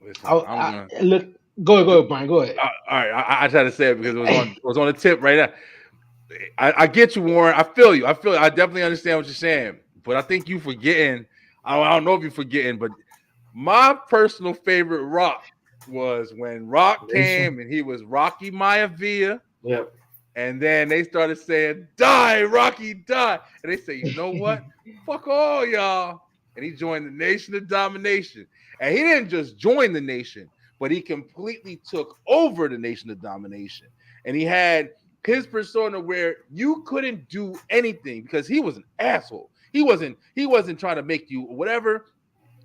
Listen, I, I'm gonna. look, go ahead, Brian. Go ahead. All right. I tried to say it because it was on the tip right now. I get you, Warren. I feel you. I definitely understand what you're saying. But I think you forgetting. I don't know if you're forgetting, but my personal favorite Rock was when Rock Nation. came and he was Rocky Maivia. Yep. And then they started saying, "Die, Rocky, die." And they say, "You know what? Fuck all y'all." And he joined the Nation of Domination. And he didn't just join the nation, but he completely took over the Nation of Domination. And he had his persona where you couldn't do anything because he was an asshole. He wasn't trying to make you whatever.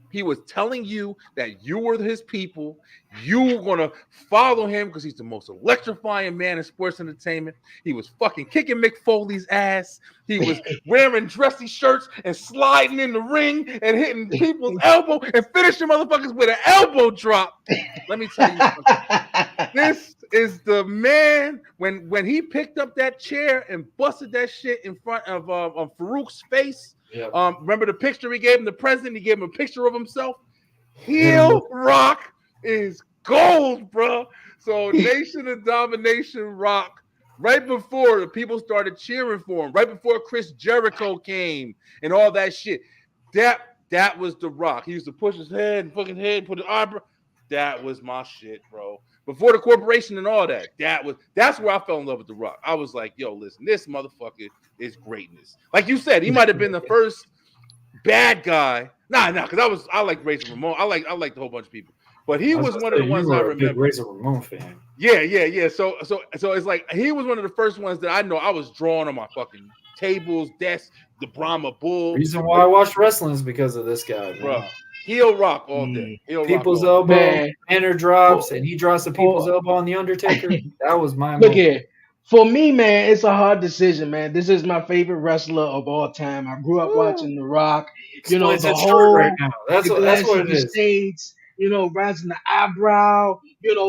He was telling you that you were his people. You were going to follow him because he's the most electrifying man in sports entertainment. He was fucking kicking Mick Foley's ass. He was wearing dressy shirts and sliding in the ring and hitting people's elbow and finishing motherfuckers with an elbow drop. Let me tell you something. This is the man. When he picked up that chair and busted that shit in front of Farouk's face. Yep. Remember the picture he gave him, the president? He gave him a picture of himself. Hit him with Heel Rock is gold, bro. So Nation of Domination Rock. Right before the people started cheering for him, right before Chris Jericho came and all that shit, that was the Rock. He used to push his head and fucking head, and put his eyebrow. That was my shit, bro. Before the corporation and all that, that's where I fell in love with the Rock. I was like, yo, listen, this motherfucker is greatness. Like you said, he might have been the first bad guy. Nah, because I like Razor Ramon. I like the whole bunch of people. But he I was was gonna one of say, the you ones I were a big remember. Razor Ramon fan. Yeah. So it's like he was one of the first ones that I know I was drawing on my fucking tables, desks, the Brahma Bull. Reason why Like, I watched wrestling is because of this guy, man. bro, heel rock all day. Mm, Heel rock People's all day. elbow, man, Banner drops, for and he drops the people's for elbow on the Undertaker. That was my look moment. here. For me, man, it's a hard decision, man. This is my favorite wrestler of all time. I grew up Woo. watching The Rock. Explains The his shirt right whole now. That's the that's glass what of it the is. states, rising the eyebrow,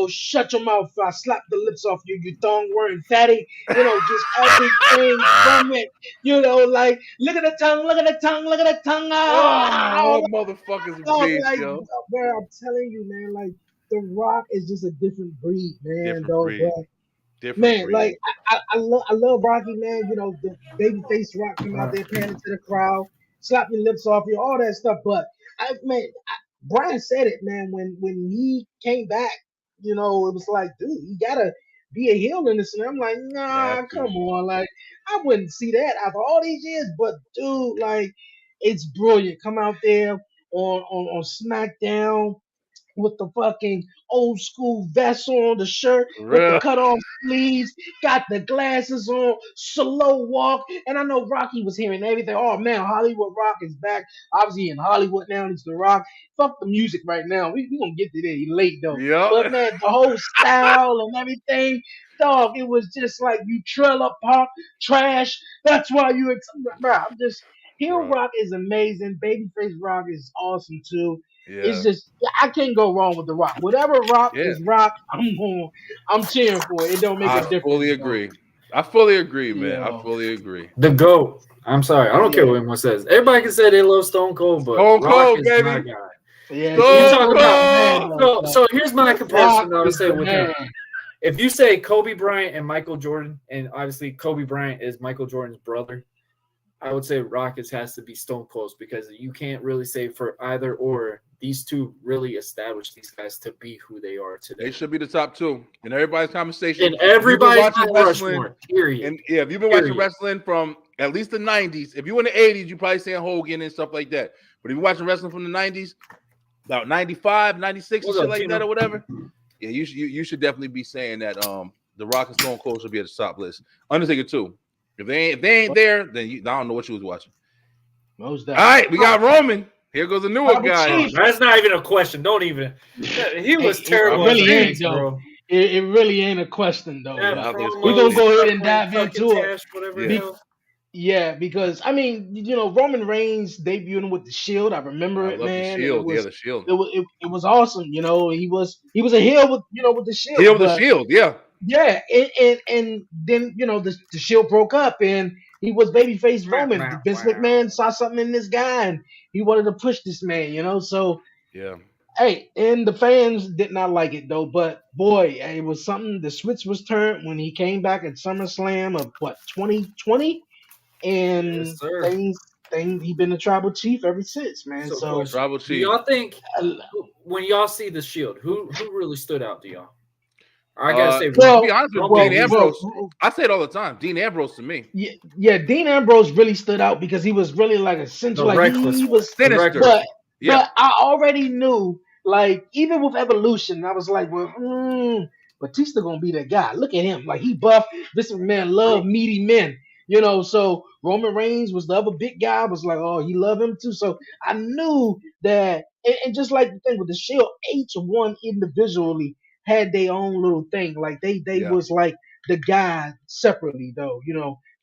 shut your mouth, I slap the lips off you, you thong wearing fatty, just everything from it. Like look at the tongue, look at the tongue, look at the tongue. Oh, Oh, motherfuckers like, beast, yo. bro, I'm telling you, man, like The Rock is just a different breed, man, Different though, bro. breed. Different Man, breed. like I love Rocky, man. The baby face Rock come out there panning to the crowd, slap your lips off you, all that stuff. But Brian said it, man. When he came back, it was like, dude, you gotta be a heel in this. And I'm like, You nah, have come to. on, like I wouldn't see that after all these years. But dude, like it's brilliant. Come out there on SmackDown with the fucking old school vest on, the shirt For with the real. cut off sleeves, got the glasses on, slow walk. And I know Rocky was hearing everything. Oh man, Hollywood Rock is back. Obviously in Hollywood now, he's the Rock. Fuck the music right now. We gonna get to there. He late though. Yep. But man, the whole style and everything, dog, it was just like you trailer park trash. That's why you bro, I'm just Hill Bro. Rock is amazing. Babyface Rock is awesome too. It's Yeah. just I can't go wrong with the Rock. Whatever Rock Yeah. is Rock, I'm cheering for it. It don't make a I fully difference. Though. agree. I fully agree, You man. I know, fully agree. The GOAT. I'm sorry. I don't care yeah, what anyone says. Everybody can say they love Stone Cold, but Stone Rock Cold, is my baby. guy. yeah. You Stone Stone talk Cold is about the man, Cold. though. so here's my Rock comparison I would is say the with him. man. If you say Kobe Bryant and Michael Jordan, and obviously Kobe Bryant is Michael Jordan's brother, I would say Rockets has to be Stone Cold because you can't really say for either or these two really established these guys to be who they are They today. should be the top two in everybody's conversation. And If you've been everybody's watching Mount wrestling, Rushmore, period. and yeah, if you've been watching Period. wrestling from at least the 90s, if you in the 80s, you probably saying Hogan and stuff like that. But if you're watching wrestling from the 90s, about 95, 96 and What's shit up, like Tino? that or whatever, yeah, you should definitely be saying that the Rock and Stone Cold should be at the top list. Undertaker too. If they ain't there, then I don't know what you was watching. Most All right, we got Roman. Here goes a newer Tribal guy. Chief. That's not even a question. Don't even. He was It terrible Tribal as a really ain't face, though. bro. It really ain't a question though. That Yeah. I think it's We're promo, gonna crazy. go ahead and suckling, dive into it. succotash, whatever Yeah. the Be- hell. Yeah, because I mean, Roman Reigns debuting with the Shield. I remember I it, love the man, and it Shield. Yeah, was the Shield. it was awesome. He was a heel with the Heel Shield, with the but Shield. Yeah. yeah, and then the Shield broke up, and he was babyface Roman. Vince McMahon saw something in this guy, and he wanted to push this man. So Yeah. hey, and the fans did not like it though. But boy, it was something. The switch was turned when he came back at SummerSlam of what 2020, Yes, and sir. things he been a tribal chief ever since, man. So, So question: Tribal do Chief. y'all think uh, when y'all see the Shield, who really stood out to y'all? I gotta say, To well, be honest with Roman Dean well, easy. Ambrose, well, I say it all the time. Dean Ambrose to me. yeah, Dean Ambrose really stood out because he was really like a central, The like reckless he one, was, the Sinister. reckless but one. Yeah. I already knew, like even with Evolution, I was like, well, Batista gonna be that guy. Look at him, like he buff. This man love meaty men, So Roman Reigns was the other big guy. I was like, oh, he love him too. So I knew that, and just like the thing with the Shield, each one individually had their own little thing. Like they Yeah. was like the guy separately though.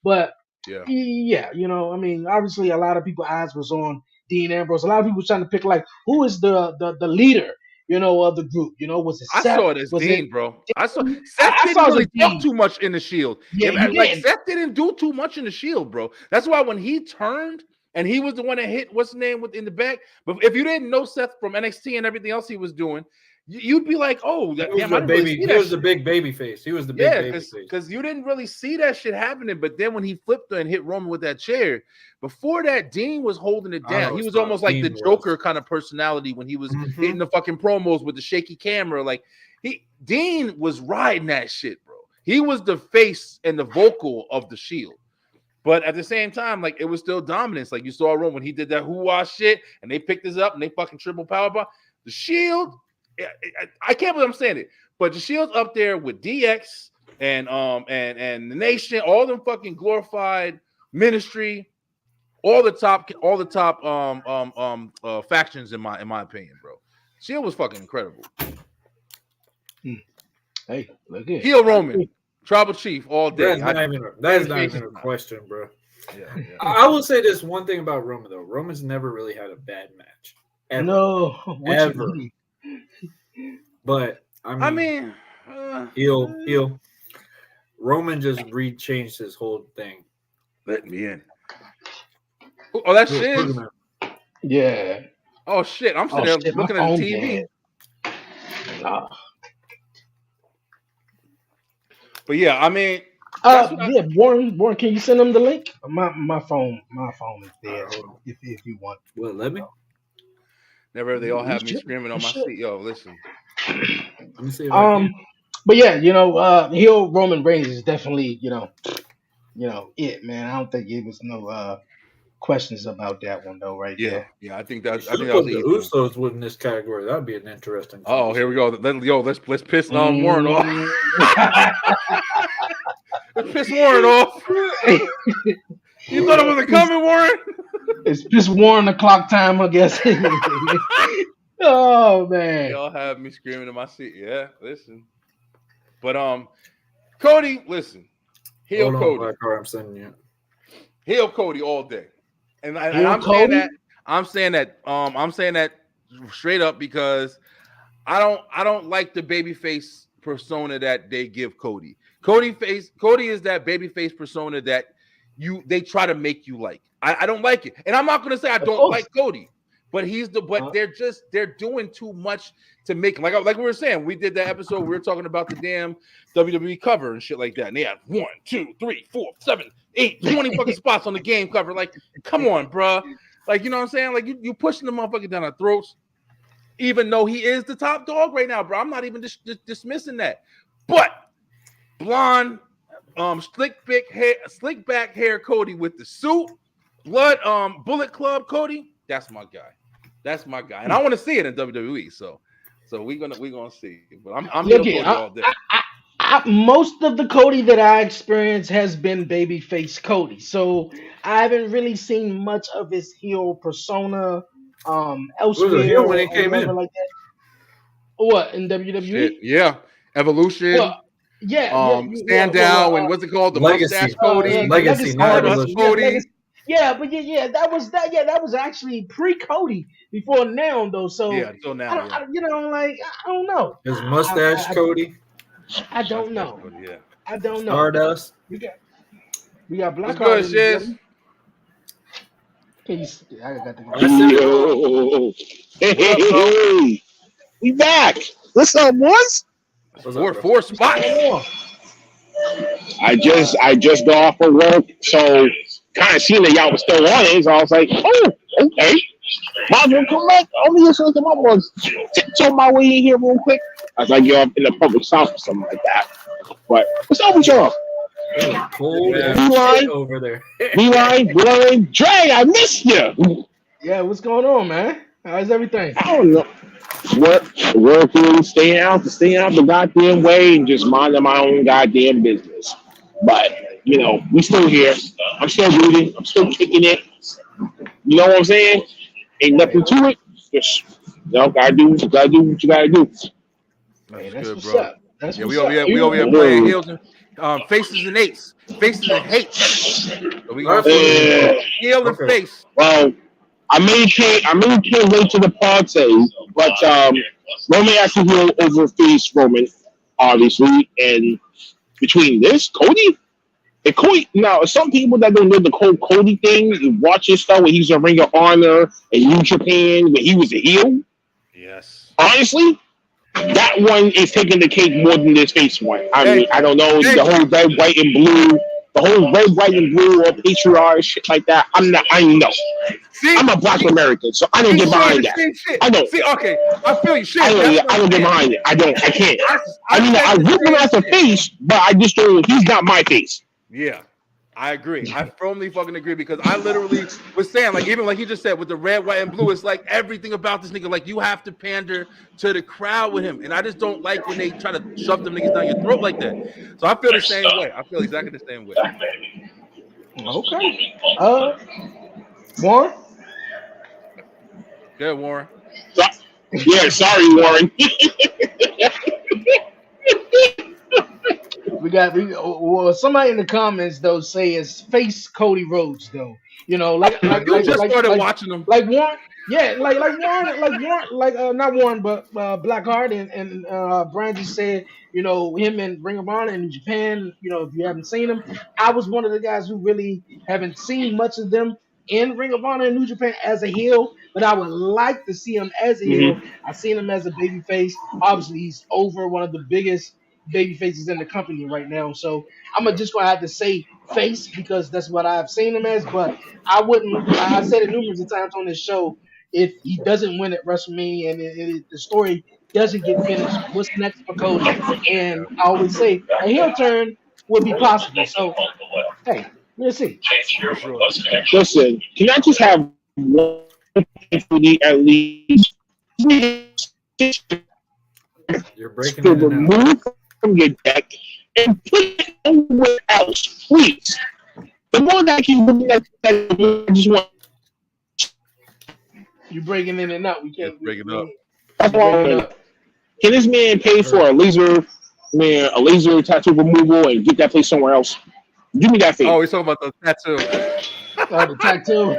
But Yeah. yeah, I mean, obviously a lot of people's eyes was on Dean Ambrose. A lot of people was trying to pick like who is the leader, of the group. Was it I Seth? saw it as Was it Dean, bro. I saw Dean? Seth I didn't saw it really as talk Dean. too much in the Shield. Yeah, you Like didn't. Seth didn't do too much in the Shield, bro. That's why when he turned and he was the one that hit what's his name in the back. But if you didn't know Seth from NXT and everything else he was doing, you'd be like, oh, He was damn, I the didn't really baby. see He that was the shit. big baby face. He was the big Yeah, baby face. because you didn't really see that shit happening. But then when he flipped and hit Roman with that chair, before that, Dean was holding it I don't down. know He what was style almost like the Dean Joker was. kind of personality when he was Mhm. hitting the fucking promos with the shaky camera. Like Dean was riding that shit, bro. He was the face and the vocal of the Shield. But at the same time, like it was still dominance. Like you saw Roman when he did that hoo-ah shit and they picked this up and they fucking triple powerbomb. The Shield, I can't believe I'm saying it, but the Shield's up there with DX and the Nation, all them fucking glorified ministry, all the top factions in my opinion, bro. Shield was fucking incredible. Hey, look at Heel Roman, Tribal Chief all day. That is not even a question, bro. Yeah. I will say this one thing about Roman though. Roman's never really had a bad match. Ever. No, what Ever. you mean? But I mean heel. Roman just changed his whole thing. Let me in. Oh, that's Shiz. Yeah. Oh shit! I'm sitting there shit, my looking at phone the TV. dead. Nah. But yeah, I mean, yeah, Warren, can you send him the link? My phone is dead. Hold on. If you want. Well, let me. never they all have me should. screaming on You my should. seat. Yo, listen. Let me see if I can. But yeah, heel Roman Reigns is definitely, it, man. I don't think it was no questions about that one though, right Yeah, there. yeah. You I should think that was put an the easy one. Usos within this category. That'd be an interesting Oh, here conversation. we go. Let's piss Warren off. Mm. Let's piss Warren off. You thought it wasn't it's, coming, Warren? it's just Warren the clock time, I guess. Oh man. Y'all have me screaming in my seat. Yeah, listen. But Cody, listen. Heel Hold on, Cody. Black Heart, I'm sending you. Heel Cody all day. And Heel I'm Cody? saying that straight up because I don't like the babyface persona that they give Cody. Cody is that babyface persona that they try to make you like. I don't like it. And I'm not gonna say I don't like Cody, but they're doing too much to make like we were saying. We did that episode, we were talking about the damn WWE cover and shit like that. And they had 1, 2, 3, 4, 7, 8, 20 fucking spots on the game cover. Like, come on, bro. Like, you know what I'm saying? Like you pushing the motherfucker down our throats. Even though he is the top dog right now, bro. I'm not even dismissing that. But blonde, slick back hair Cody with the suit, Bullet Club Cody, that's my guy. That's my guy. And I want to see it in WWE. So we're gonna see. But I'm Look here here, Cody all day. most of the Cody that I experienced has been babyface Cody, so I haven't really seen much of his heel persona It was a elsewhere heel when he or came whatever in. like that. What in WWE? Shit. Yeah. Evolution. Well, Stand down and what's it called? The Legacy. mustache Cody. Legacy, not Stardust Evolution. Cody. That was actually pre-Cody before now though. So Yeah, until now. I don't know. His mustache, Cody. I don't know. Cody, yeah. I don't know. Stardust. We got Black What's good, Heart. Shiz? I got the. Yo. Hey, we back. What's up, boys? Four spots. I just got off of work, so kind of seen that y'all was still on it, so I was like, oh, okay. Might as well come back. Only just look at my ones. Tiptoe my way in here real quick. I was like, you're up in the public south or something like that. But what's up with y'all? Cold Beeline over there. Beeline, Dre, I missed you. Yeah, what's going on, man? How's everything? I don't know. Working, staying out the goddamn way and just minding my own goddamn business. But, we still here. I'm still rooting. I'm still kicking it. You know what I'm saying? Ain't nothing to it. Just, gotta do what you gotta do. Hey, That's good, what's bro. up. That's Yeah, what's we over up. here playing heels and faces and eights. Faces and hates. So we got heel and face. Well, I may can't wait to the party, but Roman actually will overface Roman, obviously, and between this, Cody and Cody. Now, some people that don't know the whole Cody thing, you watch his stuff when he's a Ring of Honor in New Japan when he was a heel. Yes. Honestly, that one is taking the cake more than this face one. I mean, I don't know the whole red, white, and blue. The whole red, white, and blue or patriarch shit like that. I know. I'm a black American, so I don't get behind that. I don't. See, okay, I feel you. Shit, I don't get behind it. I can't. I rip him out the face, but I just don't. He's not my face. Yeah, I agree. I firmly fucking agree because I literally was saying, like, even like he just said with the red, white, and blue, it's like everything about this nigga, like you have to pander to the crowd with him, and I just don't like when they try to shove them niggas down your throat like that. So I feel the same way. I feel exactly the same way. Okay. Warren? Good, Warren. Yeah, sorry, Warren. Well, somebody in the comments though say it's face Cody Rhodes though. Like started watching them. Like Warren, yeah, like Warren, not Warren, but Blackheart and Brandon said, him and Ring of Honor in Japan. If you haven't seen them, I was one of the guys who really haven't seen much of them in Ring of Honor in New Japan as a heel, but I would like to see him as a heel. I've seen him as a babyface. Obviously, he's over one of the biggest baby faces in the company right now. So just gonna have to say face because that's what I've seen him as. But I wouldn't. I said it numerous of times on this show. If he doesn't win at WrestleMania and the story doesn't get finished, what's next for Cody? And I always say a heel turn would be possible. So hey, Let's see. For sure. Listen, can I just have one thankfully at least You're breaking to in and out. remove from your deck and put it somewhere else, please? The more that I keep looking at that, the more I just want. You breaking in and out. We It's can't. breaking up. That's You why breaking up. can this man pay for a laser tattoo removal and get that place somewhere else? Do me that Oh, favor. he's talking about the tattoo. Oh, the tattoo.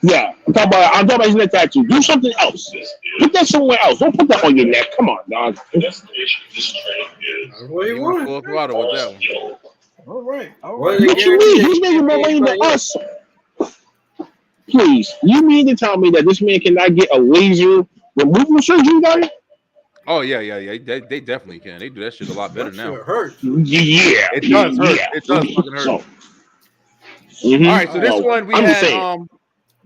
Yeah, I'm talking about his neck tattoo. Do something else. Put that somewhere else. Don't put that on your neck. Come on, dog. What do He you went want? full throttle with that one. All right. All What right. they What you guarantee mean? that He's he making can't more pay money than anybody else? us. Please, you mean to tell me that this man cannot get a laser removal surgery done? Oh yeah. They definitely can. They do that shit a lot better That shit now. hurts. Yeah, It does hurt. yeah. It does fucking hurt. So, All right, so All this right. so one we I'm just had saying.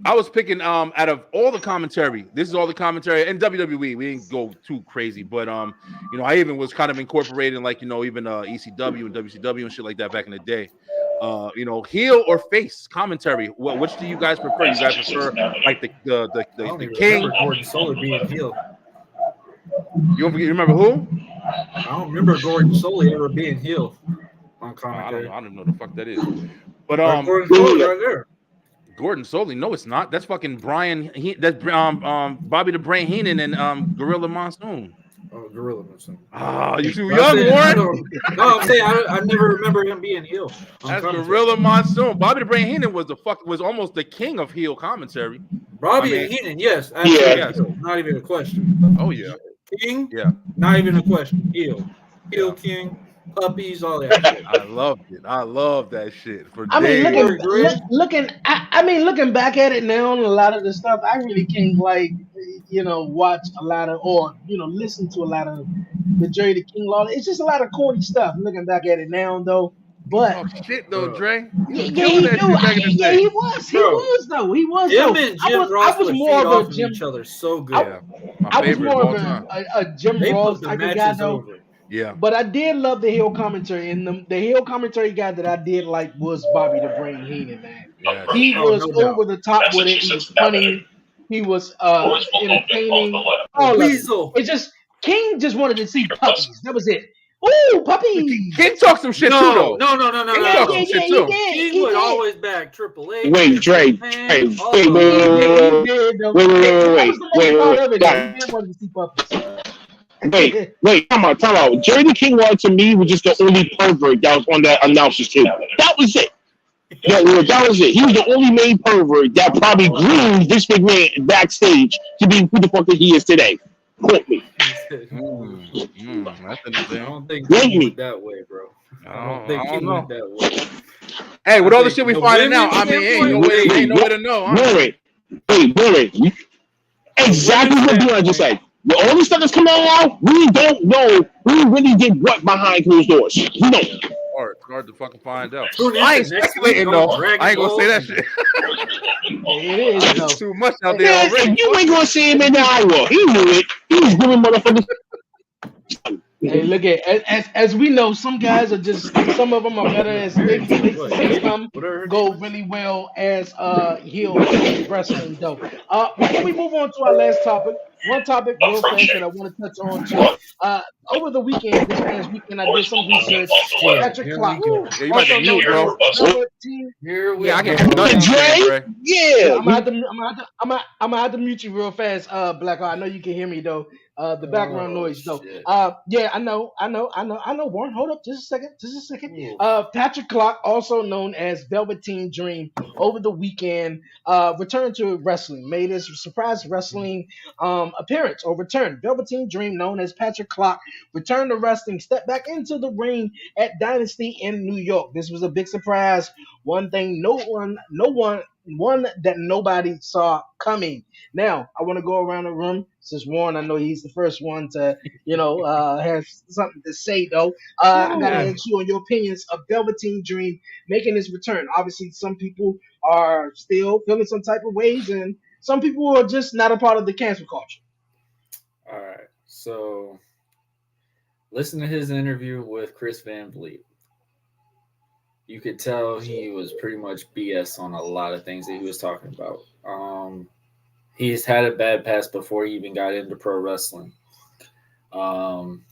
I was picking out of all the commentary. This is all the commentary in WWE. We didn't go too crazy, but I even was kind of incorporating like even ECW and WCW and shit like that back in the day. Heel or face commentary. Which do you guys prefer? You guys prefer like I don't the even King? remember Gordon Solie being heel. You remember who? I don't remember Gordon Solie ever being heel on I don't commentary. know. I don't know the fuck that is. But Gordon Solie right there. Gordon Solie, no, it's not. That's fucking Brian. That's Bobby the Brain Heenan and Gorilla Monsoon. Oh, Gorilla Monsoon. Ah, you too But I'm young, saying, I Warren. don't. No, I'm saying I never remember him being heel on That's commentary. Gorilla Monsoon. Bobby the Brain Heenan was almost the king of heel commentary. Robbie I mean, Heenan, yes, absolutely. Yeah. yes. Heel. Not even a question. Oh yeah, King, yeah. not even a question. Heel Yeah. King, puppies, all that shit. I loved it. I love that shit for I mean, days. Corey Graves. looking. I mean, looking back at it now, and a lot of the stuff, I really can't watch a lot of or listen to a lot of the Jerry the King Law. It's just a lot of corny stuff. Looking back at it now, though, He but talked shit though, Bro. Dre. He yeah, was yeah, killing he that do. shit back in the Yeah, day. he was. He Bro. was though. He was Him though. and Jim I Ross was would more feed of off a of Jim. each other so good. Yeah, my I was favorite of more all of time. a Jim They Ross put the type of guy matches though. over. Yeah, But I did love the heel commentary, and the heel commentary guy that I did like was Bobby the Brain Heenan. Man, yes. he Oh, was no doubt. over the top with it. He was funny. He was entertaining. All of it. Weasel. It's just King just wanted to see puppies. That was it. Ooh, puppies! King talked some shit too No. though. King Yeah, talked yeah, some yeah. shit He too. did. King He would did. always back Triple H. Wait, Dre, Man, all wait, of them. He did though. wait, That was the main part of it though. He wait, did want to see puppies. Time out. Jerry the King Law to me was just the only pervert that was on that announcer's table. That was it. That was it. He was the only main pervert that probably groomed this big man backstage to be who the fuck that he is today. Quote me. That's I interesting. don't think Blame King me. went that way, bro. I don't think I don't King know. went that way. Hey, with I all the think shit we the finding out, women's I mean, standpoint, ain't no way to know. Honestly. Wait. Exactly women's what Dion standpoint, just said. With all the stuff that's coming out now, we don't know who really did what behind closed doors. We don't. It's hard to fucking find out. tune in I to ain't next speculating week on though. Dragon I ain't gonna Ball say that Z. shit. It is though. It's too much out there Man, already. if you ain't gonna see him in the hour, he knew it. He was giving motherfuckers. Hey, look at as we know, some guys are just some of them are better as baby faces, and some Whatever her go name is. really well as heels in wrestling. Though, before we move on to our last topic, one topic real fast that I want to touch on too. Over the weekend, this past weekend, I did some research. Shit, Patrick here Clark, we go. Yeah, you might also be mute, known bro. as Velveteen. Here we Yeah, I go. can't do nothing you saying, Dre? Dre. Yeah. I'm gonna have to mute you real fast, Black. I know you can hear me though. The background Oh, noise though. shit. Yeah, I know. Warren, hold up, just a second. Ooh. Patrick Clark, also known as Velveteen Dream, over the weekend, returned to wrestling, made his surprise wrestling appearance or return. Velveteen Dream, known as Patrick Clark, returned to wrestling, stepped back into the ring at Dynasty in New York. This was a big surprise. One thing one that nobody saw coming. Now, I want to go around the room since Warren, I know he's the first one to, have something to say though. I gotta Yeah. ask you on your opinions of Velveteen Dream making his return. Obviously, some people are still feeling some type of ways, and some people are just not a part of the cancel culture. All right. So, listen to his interview with Chris Van Vliet. you could tell he was pretty much BS on a lot of things that he was talking about. He's had a bad past before he even got into pro wrestling. Um,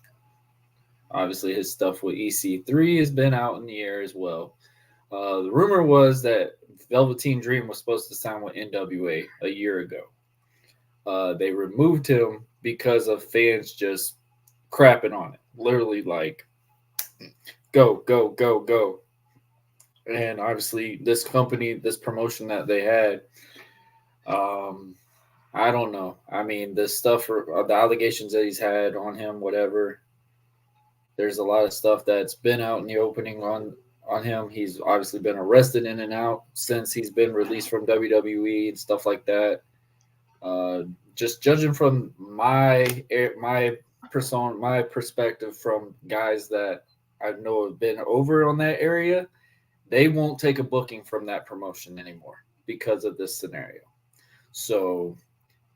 Obviously, his stuff with EC3 has been out in the air as well. The rumor was that Velveteen Dream was supposed to sign with NWA a year ago. They removed him because of fans just crapping on it. Literally, like, go, go, go, go. And obviously, this company, this promotion that they had, um, I don't know. I mean, the stuff, the allegations that he's had on him, whatever. There's a lot of stuff that's been out in the opening on him. He's obviously been arrested in and out since he's been released from WWE and stuff like that. Just judging from my perspective from guys that I know have been over on that area, they won't take a booking from that promotion anymore because of this scenario. So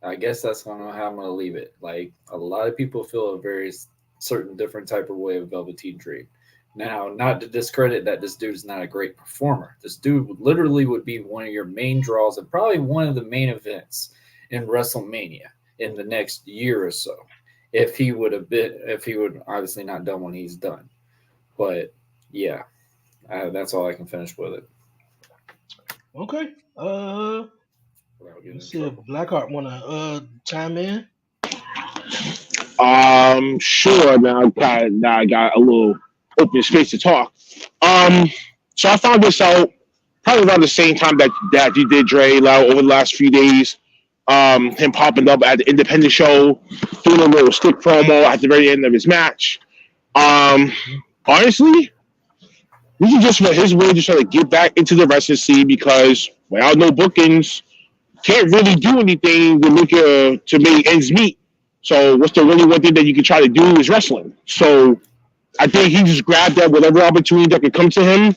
I guess that's how I'm gonna leave it. Like, a lot of people feel a very certain different type of way of Velveteen Dream. Now, not to discredit that this dude is not a great performer. This dude literally would be one of your main draws and probably one of the main events in WrestleMania in the next year or so. If he would obviously not done what he's done. But yeah, that's all I can finish with it Okay. without getting Let's in see if trouble. Blackheart wanna chime in. Sure. Now I got a little open space to talk. Um, so I found this out probably around the same time that you did, Dre, like, over the last few days. Him popping up at the independent show, doing a little stick promo at the very end of his match. Um, honestly, this is just for his way to try to get back into the wrestling scene because without no bookings, can't really do anything to make ends meet. So what's the really one thing that you can try to do is wrestling. So I think he just grabbed that whatever opportunity that could come to him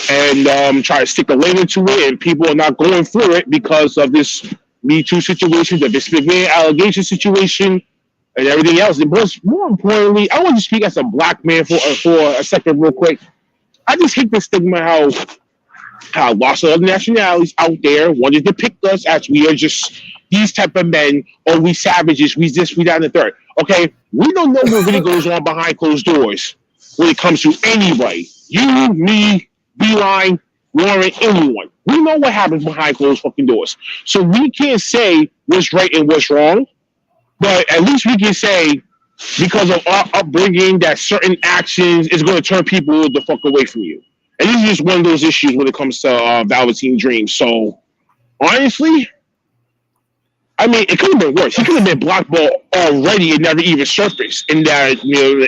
and try to stick a lane into it, and people are not going for it because of this Me Too situation, the Vince McMahon allegation situation, and everything else. And more importantly, I want to speak as a black man for a second, real quick. I just hate the stigma how lots of other nationalities out there want to depict us as we are just these type of men, or we savages, we this, we that, and the third. Okay, we don't know what really goes on behind closed doors when it comes to anybody. You, me, Beeline, Warren, anyone. We know what happens behind closed fucking doors. So we can't say what's right and what's wrong, but at least we can say because of our upbringing that certain actions is going to turn people the fuck away from you. And this is just one of those issues when it comes to Velveteen Dream. So honestly, I mean, it could have been worse. He could have been blackballed already and never even surfaced in that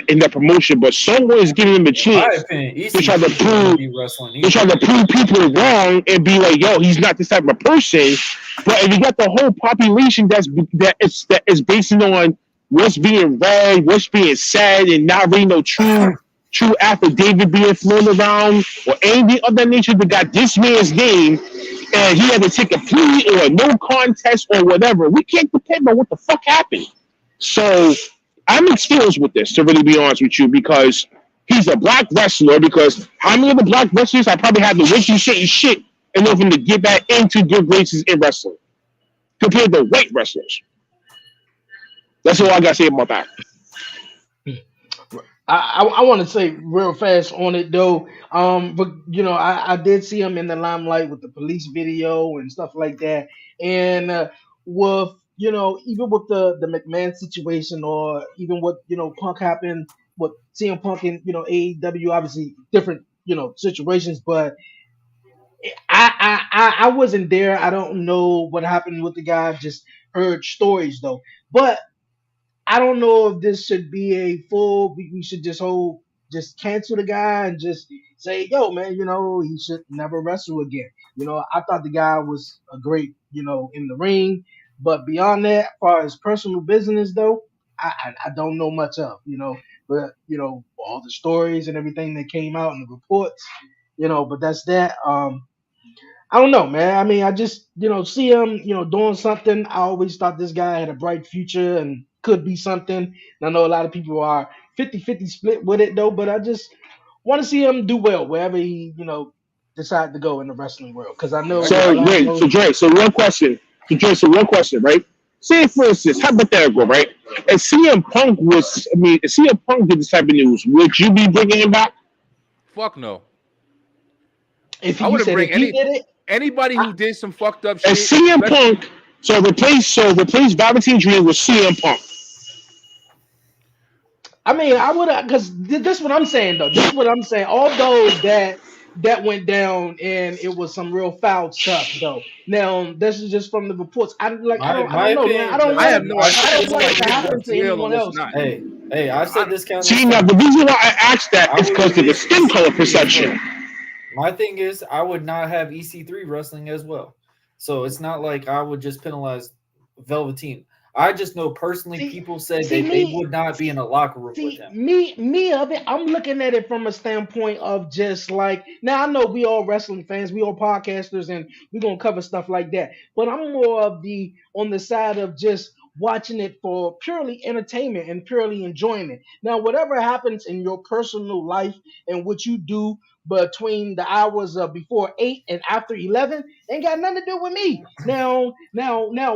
in that promotion. But someone is giving him a In my chance opinion, to try to EC3 prove shouldn't be wrestling to try either. to prove people wrong and be like, yo, he's not this type of person. But if you got the whole population that is based on what's being read, what's being said, and not really no true affidavit being flown around or anything of that nature that got this man's name and he had to take a plea or a no contest or whatever. We can't depend on what the fuck happened. So I'm experienced with this, to really be honest with you, because he's a black wrestler. Because how many of the black wrestlers I probably had to wait and shit in order to get back into good graces in wrestling compared to white wrestlers? That's all I gotta say about that. I want to say real fast on it though. But I did see him in the limelight with the police video and stuff like that. And with even with the McMahon situation, or even what Punk happened, what CM Punk in AEW, obviously different situations. But I wasn't there. I don't know what happened with the guy. I've just heard stories though. But I don't know if this should be a full. We should just cancel the guy and just say, yo, man, he should never wrestle again. I thought the guy was a great, in the ring, but beyond that, as far as personal business though, I don't know much of, but all the stories and everything that came out and the reports, but that's that. I don't know, man. I mean, I just, see him, doing something. I always thought this guy had a bright future and could be something. And I know a lot of people are 50-50 split with it, though, but I just want to see him do well wherever he, decide to go in the wrestling world? Because I know I So a lot get of you. wait, so those. Dre, so one question, right? Say for instance, hypothetical, right? If CM Punk did this type of news, would you be bringing him back? Fuck no. If I you wouldn't said bring if he did it, anybody I, who did some fucked up If shit, CM especially. Punk, replace Velveteen Dream with CM Punk. I mean, I would have because this is what I'm saying though. This is what I'm saying. Although that went down and it was some real foul stuff though. Now this is just from the reports. I My don't know, man. I opinion, don't I want have it. no I've idea. I said don't this want on it to this happen What's to count. real and anyone what's else. not. Hey, I've I, said this countless See, now times. the reason why I asked that I is would because of the release skin color EC3 as perception. well. My thing is, I would not have EC3 wrestling as well. So it's not like I would just penalize Velveteen. I just know personally See, people said see that they me. would not be in a locker room with See him. me of it. I'm looking at it from a standpoint of just like now. I know we all wrestling fans, we all podcasters, and we're gonna cover stuff like that. But I'm more of the on the side of just watching it for purely entertainment and purely enjoyment. Now, whatever happens in your personal life and what you do between the hours of before 8 and after 11 ain't got nothing to do with me. Now,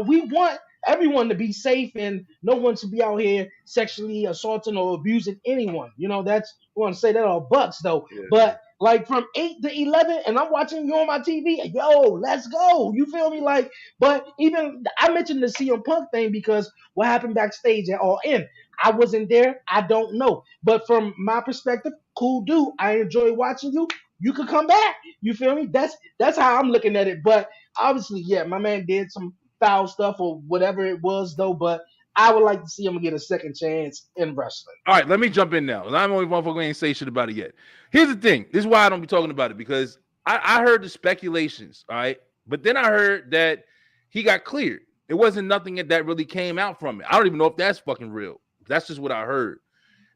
we want everyone to be safe and no one to be out here sexually assaulting or abusing anyone. That's we want to say that all bucks though. yeah. But like from 8 to 11, and I'm watching you on my TV, yo, let's go. You feel me? Like, but even I mentioned the CM Punk thing because what happened backstage at All In. I wasn't there. I don't know. But from my perspective, cool dude. I enjoy watching you. You could come back. You feel me? That's how I'm looking at it. But obviously, yeah, my man did some foul stuff or whatever it was though, but I would like to see him get a second chance in wrestling. All right, let me jump in now. I'm only one motherfucker ain't say shit about it yet. Here's the thing. This is why I don't be talking about it because I heard the speculations, all right? But then I heard that he got cleared. It wasn't nothing that really came out from it. I don't even know if that's fucking real. That's just what I heard.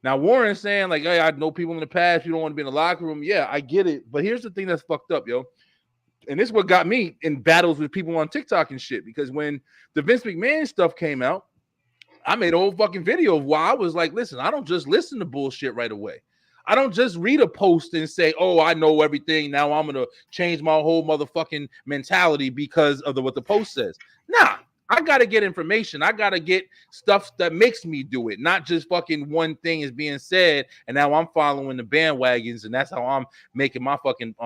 Now, Warren's saying, like, hey, I know people in the past, you don't want to be in the locker room. Yeah, I get it. But here's the thing that's fucked up, yo. And this is what got me in battles with people on TikTok and shit. Because when the Vince McMahon stuff came out, I made a whole fucking video of why I was like, listen, I don't just listen to bullshit right away. I don't just read a post and say, oh, I know everything. Now I'm going to change my whole motherfucking mentality because of what the post says. Nah, I got to get information. I got to get stuff that makes me do it. Not just fucking one thing is being said. And now I'm following the bandwagons. And that's how I'm making my fucking,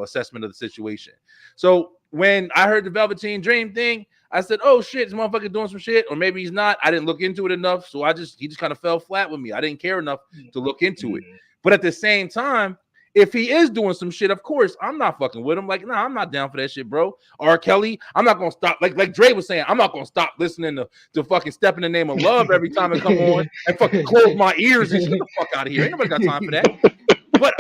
assessment of the situation. So when I heard the Velveteen Dream thing, I said, oh shit, this motherfucker doing some shit, or maybe he's not. I didn't look into it enough, so he just kind of fell flat with me. I didn't care enough to look into it. But at the same time, if he is doing some shit, of course, I'm not fucking with him. Like, nah, I'm not down for that shit, bro. R. Kelly, I'm not gonna stop. Like Dre was saying, I'm not gonna stop listening to fucking Step in the Name of Love every time it come on and fucking close my ears and get the fuck out of here. Ain't nobody got time for that. But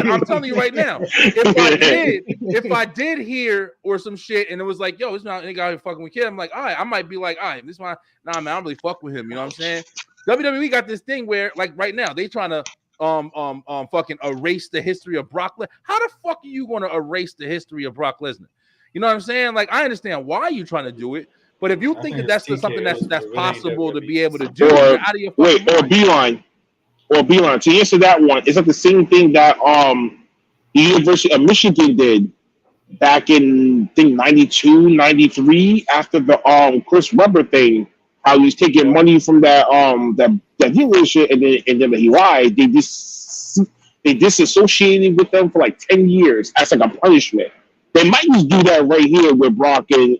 I'm telling you right now, if I did hear or some shit and it was like, yo, it's not a nigga out here fucking with kid, I'm like, all right, I might be like, all right, this one, nah, man, I don't really fuck with him. You know what I'm saying? WWE got this thing where, like, right now, they trying to fucking erase the history of Brock Lesnar. How the fuck are you gonna erase the history of Brock Lesnar? You know what I'm saying? Like, I understand why you're trying to do it, but if you think that that's something that's possible to be able to do, you're out of your fucking mind. Or Beeline. To answer that one, is that the same thing that the University of Michigan did back in I think 92, 93 after the Chris Webber thing? How he was taking money from that dealership and then he lied. They disassociated with them for like 10 years as like a punishment. They might just do that right here with Brock and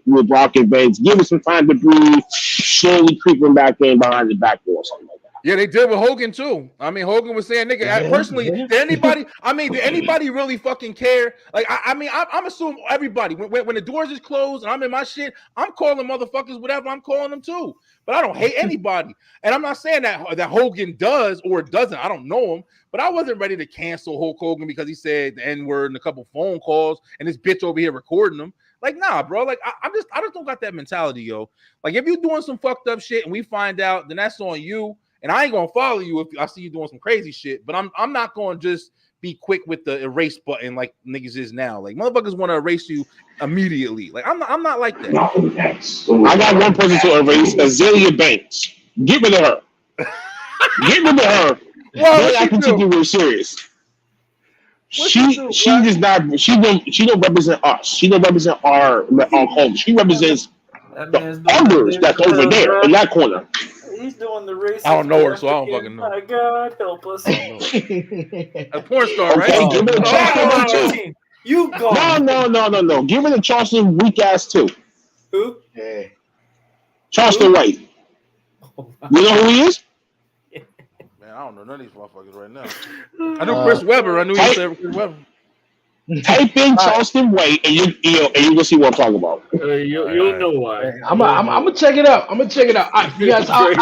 Vince. Give him some time to breathe, slowly creeping back in behind the back door or something like that. Yeah, they did with Hogan too. I mean, Hogan was saying, nigga, personally, did anybody really fucking care? Like, I'm assuming everybody, when the doors is closed and I'm in my shit, I'm calling motherfuckers whatever I'm calling them too. But I don't hate anybody. And I'm not saying that Hogan does or doesn't. I don't know him. But I wasn't ready to cancel Hulk Hogan because he said the N-word in a couple phone calls and this bitch over here recording them. Like, nah, bro. Like, I just don't got that mentality, yo. Like, if you're doing some fucked up shit and we find out, then that's on you. And I ain't gonna follow you if I see you doing some crazy shit. But I'm not gonna just be quick with the erase button like niggas is now. Like, motherfuckers want to erase you immediately. Like, I'm not like that. I got one person to erase, Azalea Banks. Get rid of her. Get rid of her. Well, I can take you real serious. She does not. She don't represent us. She don't represent our home. She represents That the man's doing others the that's over there in that corner. He's doing the racist. I don't know her, so I don't fucking know. My God, help us. A porn star, right? Okay, give it a Charleston White too. You gone. No. Give it a Charleston weak ass too. Who? Yeah. Charleston White. Oh, You know who he is? Man, I don't know none of these motherfuckers right now. I knew Chris Webber. I knew you said Chris Webber. Type in Charleston White and you will see what I'm talking about. You'll know why. I'm gonna check it out. All right, you guys, our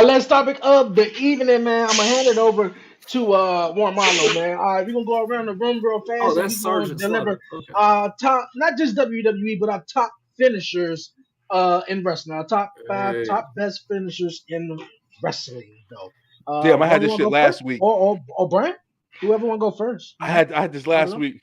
last topic of the evening, man. I'm gonna hand it over to Warren Marlowe, man. All right, we're gonna go around the room real fast. Oh, and that's we're gonna Sergeant deliver Slaughter. top, not just WWE, but our top finishers in wrestling. Our top 5 top best finishers in wrestling, though. Damn, I had this wanna shit go last first? week. Or Brent? Whoever want to go first. I had this last week.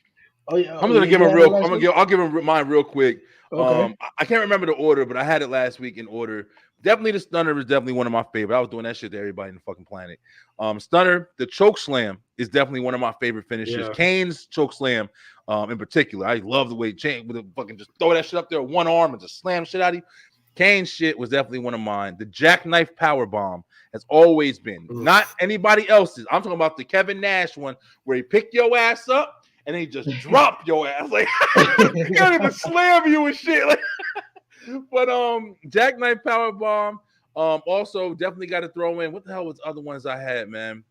Oh yeah. I'm gonna give him real. I'll give him mine real quick. Okay. I can't remember the order, but I had it last week in order. Definitely the Stunner is definitely one of my favorite. I was doing that shit to everybody in the fucking planet. Stunner, the choke slam is definitely one of my favorite finishes. Yeah. Kane's choke slam, in particular, I love the way Kane would fucking just throw that shit up there with one arm and just slam shit out of you. Kane's shit was definitely one of mine. The jackknife power bomb has always been, not anybody else's. I'm talking about the Kevin Nash one where he picked your ass up and then he just dropped your ass. Like he can't even slam you and shit. Like, but jackknife power bomb. Also definitely got to throw in. What the hell was the other ones I had, man?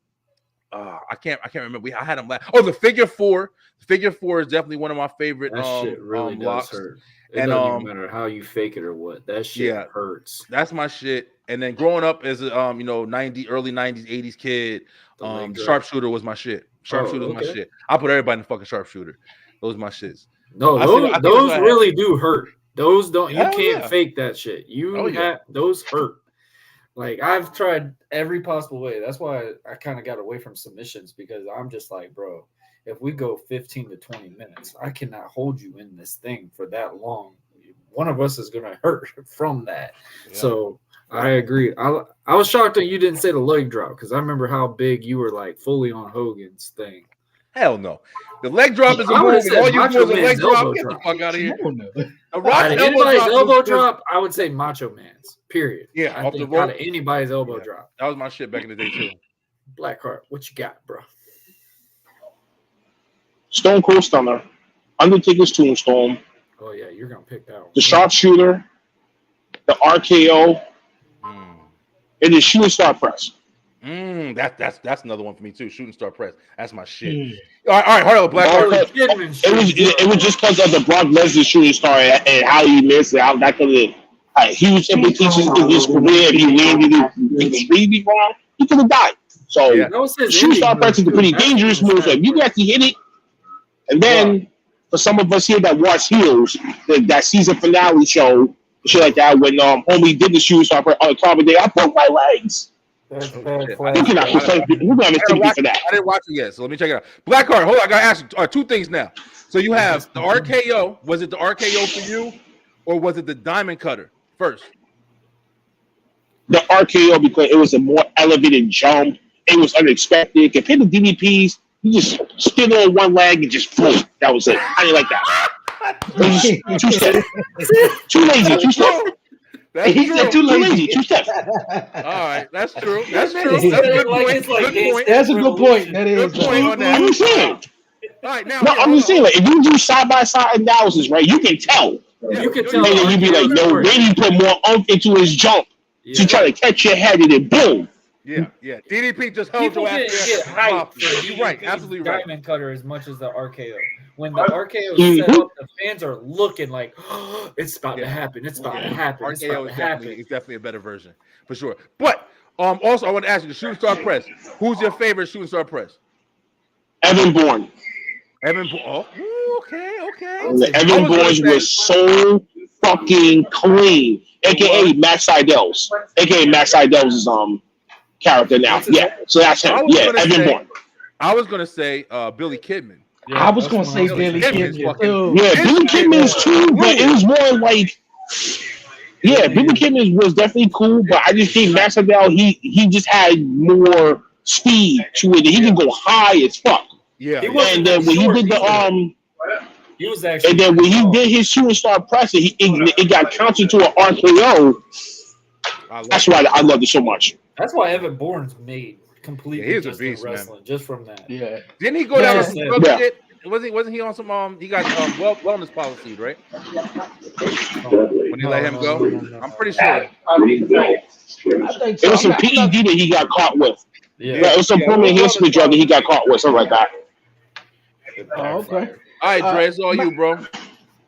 I can't remember. I had them last. Oh, the figure four. The figure four is definitely one of my favorite. That shit really does locks. hurt. It doesn't even matter how you fake it or what. That shit hurts. That's my shit. And then growing up as a early 90s, 80s kid, sharpshooter was my shit. Sharpshooter was my shit. I put everybody in the fucking sharpshooter. Those are my shits. No, those really do hurt. Those don't. You can't fake that shit. Those hurt. Like I've tried every possible way. That's why I kind of got away from submissions because I'm just like, bro, if we go 15 to 20 minutes, I cannot hold you in this thing for that long. One of us is gonna hurt from that. Yeah. So I agree. I was shocked that you didn't say the leg drop because I remember how big you were like fully on Hogan's thing. Hell no. The leg drop is a move. All you do is a leg drop. Get the fuck out of here. Anybody's elbow drop, I would say Macho Man's. Period. Yeah, I think out of anybody's elbow drop. That was my shit back in the day too. Blackheart, what you got, bro? Stone Cold Stunner, Undertaker's Tombstone. Oh yeah, you're gonna pick that one. The Sharpshooter, the RKO, and the Shooting Star Press. That's another one for me too. Shooting Star Press. That's my shit. All right, hold on, Blackheart. It was just because of the Brock Lesnar Shooting Star and how he missed it. How that could have huge implications in his career. If he landed it extremely wrong, he could have died. So Shooting Star Press is a pretty dangerous move. So if you actually hit it, and then for some of us here that watch Heels, that season finale show, shit like that, when homie did the Shooting Star Press on the top of the day, I broke my legs. I didn't watch it yet, so let me check it out. Blackheart, hold on, I gotta ask you two things now. So you have the RKO. Was it the RKO for you, or was it the Diamond Cutter first? The RKO, because it was a more elevated jump. It was unexpected. Compared to DDPs, you just stood on one leg and just float. That was it. I didn't like that. It was too stiff. Too lazy. Too stiff. He said too lazy, too stiff. All right, that's true. That's true. That's a good point. Good point. That's a good point. That is. Good point on that. I'm just saying. All right, now. No, I'm just saying. Like, if you do side by side analysis, right, you can tell. You can tell. And then you be like, no, really put more oomph into his jump to try to catch your head, and then boom. Yeah. DDP just held your ass. Get hype. You're right. Absolutely right. Diamond Cutter as much as the RKO. When the RKO is set up, the fans are looking like, oh, it's about to happen. It's about to happen. RKO is definitely a better version for sure. But also, I want to ask you the Shooting Star Press. Who's your favorite Shooting Star Press? Evan Bourne. Oh, okay. Evan Bourne's was so fucking clean. AKA Max Seidel's. AKA Max Seidel's character now. Yeah, so that's him. Yeah, Evan Bourne. I was gonna say Billy Kidman. Yeah, I was gonna say Billy Kidman. Yeah, Billy Kidman's too, but it was more like, Billy Kidman was definitely cool, but I just think Max Seidel, he just had more speed to it. He can go high as fuck. Yeah, He yeah. wasn't And then that when he short did the either. He was actually. and then when pretty he tall. did his shooting star press, it got counted to an RKO. I love That's why I loved it so much. That's why Evan Bourne's made Yeah, completely he's a just in beast, man. wrestling, just from that. Yeah, Didn't he go down on man. some Yeah. drug Yeah. shit? Wasn't he on some he got wellness policy, right? When they let him go? No. I'm pretty sure. I think It so. was some I'm not. PED that he got caught with. Yeah. Yeah, it was some Yeah, permanent enhancement wellness drug that he policy. got caught with, something like that. It Oh, okay. backfired. All right, Dre, it's all Ma- you, bro.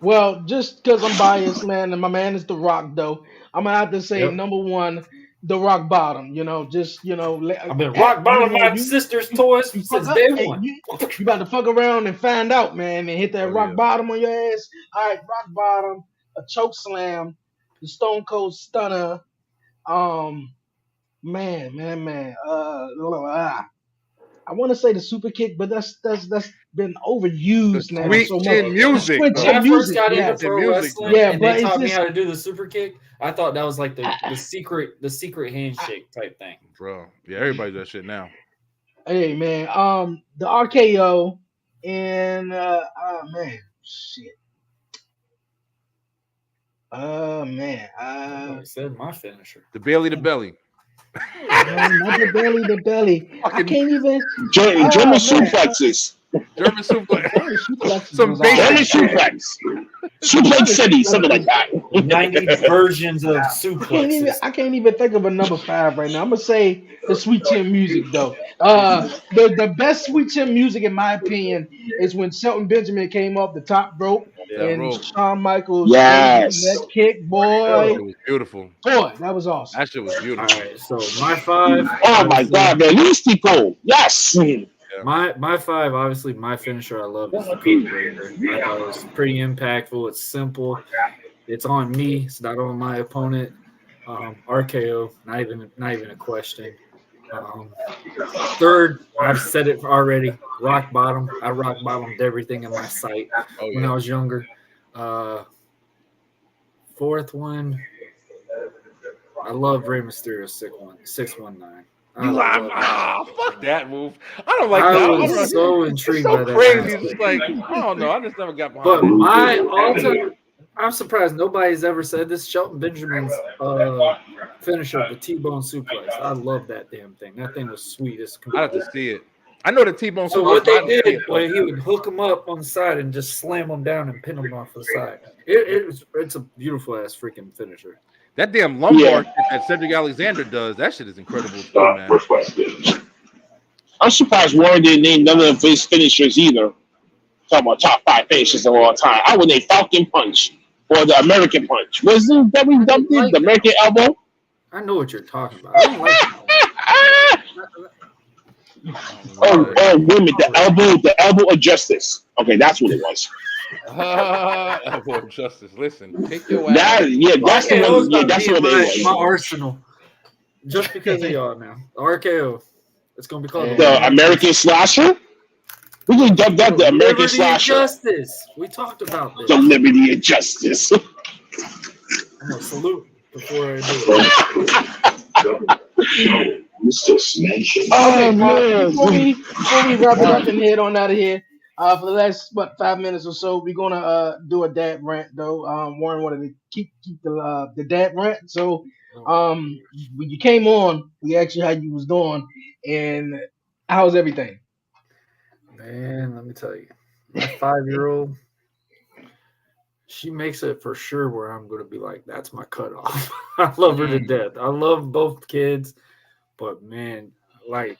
Well, just because I'm biased, man, and my man is The Rock, though, I'm gonna have to say Yep. number one, The Rock Bottom. Just I've been rock bottom my sister's toys you fuck since up, day hey, one. you about to fuck around and find out, man, and hit that Oh, rock yeah. bottom on your ass. All right, rock bottom, a choke slam, the Stone Cold Stunner. Man. I want to say the super kick, but that's been The overused now sweet so much. chin The music, sweet When though. chin I first music, got into yes. The pro music, wrestling Yeah, and but they it's taught me just how to do the super kick, I thought that was like the secret handshake type thing. Bro. Yeah, everybody does that shit now. hey man, the RKO and man, shit. Man, Nobody said my finisher. The Bailey to belly. no, not the belly. I Fucking can't even. German Man, suplexes. German suplex. German suplexes Some was German basic alright. suplex. Suplex City, something like that. 90s versions of I suplexes. can't even think of a number five right now. I'm gonna say the Sweet Chin music though. The best Sweet Chin music in my opinion is when Shelton Benjamin came off the top rope That Yeah. and rope. Shawn Michaels gave him Yes. that kick, That boy. shit was beautiful. Boy, that was awesome. That shit was All beautiful. right, so my five. Oh my obviously- God, man. Lucy Cole. Yes. My five, obviously, my finisher I love is the code breaker. I thought it was pretty impactful. It's simple. It's on me. It's not on my opponent. RKO, not even a question. Third, I've said it already. Rock bottom. I rock bottomed everything in my sight Oh, when I yeah. was younger. Fourth one, I love Rey Mysterio 619. You lie. Fuck that move. I don't like I that. was so It's intrigued so by that. crazy. aspect. It's just like, I don't know. I just never got But behind it. my all-time, I'm surprised nobody's ever said this. Shelton Benjamin's finisher, the T-bone suplex. I love that damn thing. That thing was sweet. I'd have to see it. I know the T-bone. So what they I didn't see did it, though. was he would hook him up on the side and just slam him down and pin him off the side. It's a beautiful ass freaking finisher. That damn lumbar Yeah. shit that Cedric Alexander does, that shit is incredible too, man. I'm surprised Warren didn't name none of his finishers either. Talking about top 5 finishes of all time. I would name Falcon Punch or the American Punch. Was it WWE, the American Elbow? I know what you're talking about. I don't like Oh, wait a minute, the elbow of justice. Okay, that's what it was. Elbow of justice. Listen, take your ass. That's the one. Yeah, that's what it was. my arsenal. Just because of y'all now. RKO. It's gonna be called The American Slasher. We can dub that the American Liberty and Slasher. Justice. We talked about this. The Liberty and Justice. I'm gonna salute before I do it. Oh man. Before we wrap it up and head on out of here, for the last 5 minutes or so, we're gonna do a dad rant though. Warren wanted to keep the dad rant. So when you came on, we asked you how you was doing and how's everything. Man, let me tell you, my 5-year-old, she makes it for sure where I'm going to be like, that's my cutoff. I love her to death. I love both kids, but man, like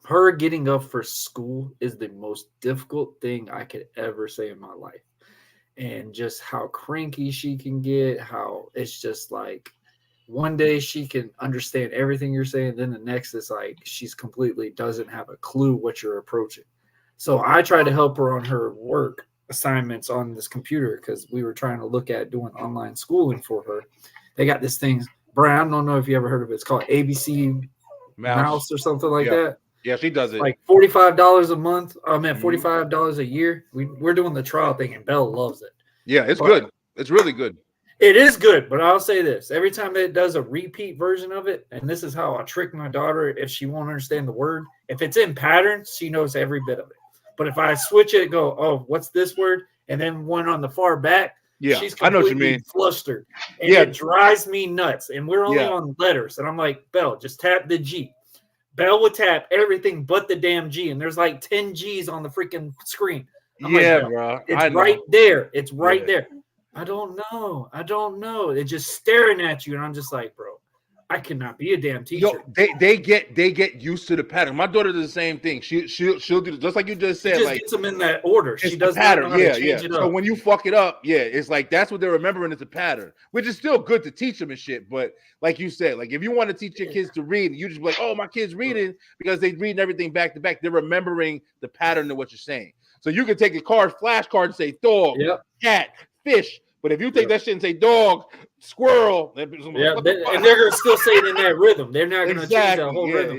her getting up for school is the most difficult thing I could ever say in my life. And just how cranky she can get, how it's just like, one day she can understand everything you're saying. Then the next is like she's completely doesn't have a clue what you're approaching. So I try to help her on her work assignments on this computer because we were trying to look at doing online schooling for her. They got this thing, Brian, I don't know if you ever heard of it. It's called ABC Mouse or something like that. Yeah, she does it. Like $45 a month. I mean, $45 a year. We're doing the trial thing and Belle loves it. Yeah, it's good. It's really good. It is good, but I'll say this: every time it does a repeat version of it, and this is how I trick my daughter if she won't understand the word. If it's in patterns, she knows every bit of it. But if I switch it, go, oh, what's this word? And then one on the far back, she's I know what you completely mean. flustered. And it drives me nuts. And we're only on letters. And I'm like, Belle, just tap the G. Belle would tap everything but the damn G. And there's like 10 G's on the freaking screen. I'm like, bro. It's right there. It's right there. I don't know. It's just staring at you. And I'm just like, bro, I cannot be a damn teacher. They get used to the pattern. My daughter does the same thing. She'll do just like you just said. She just like gets them in that order. She does the pattern. It So when you fuck it up, it's like that's what they're remembering as a pattern, which is still good to teach them and shit. But like you said, like if you want to teach your kids to read, you just be like, oh, my kid's reading because they're reading everything back to back. They're remembering the pattern of what you're saying. So you can take a flashcard and say dog, cat, fish. But if you take that shit and say dog, squirrel, and they're gonna still say it in that rhythm. They're not gonna change that whole rhythm.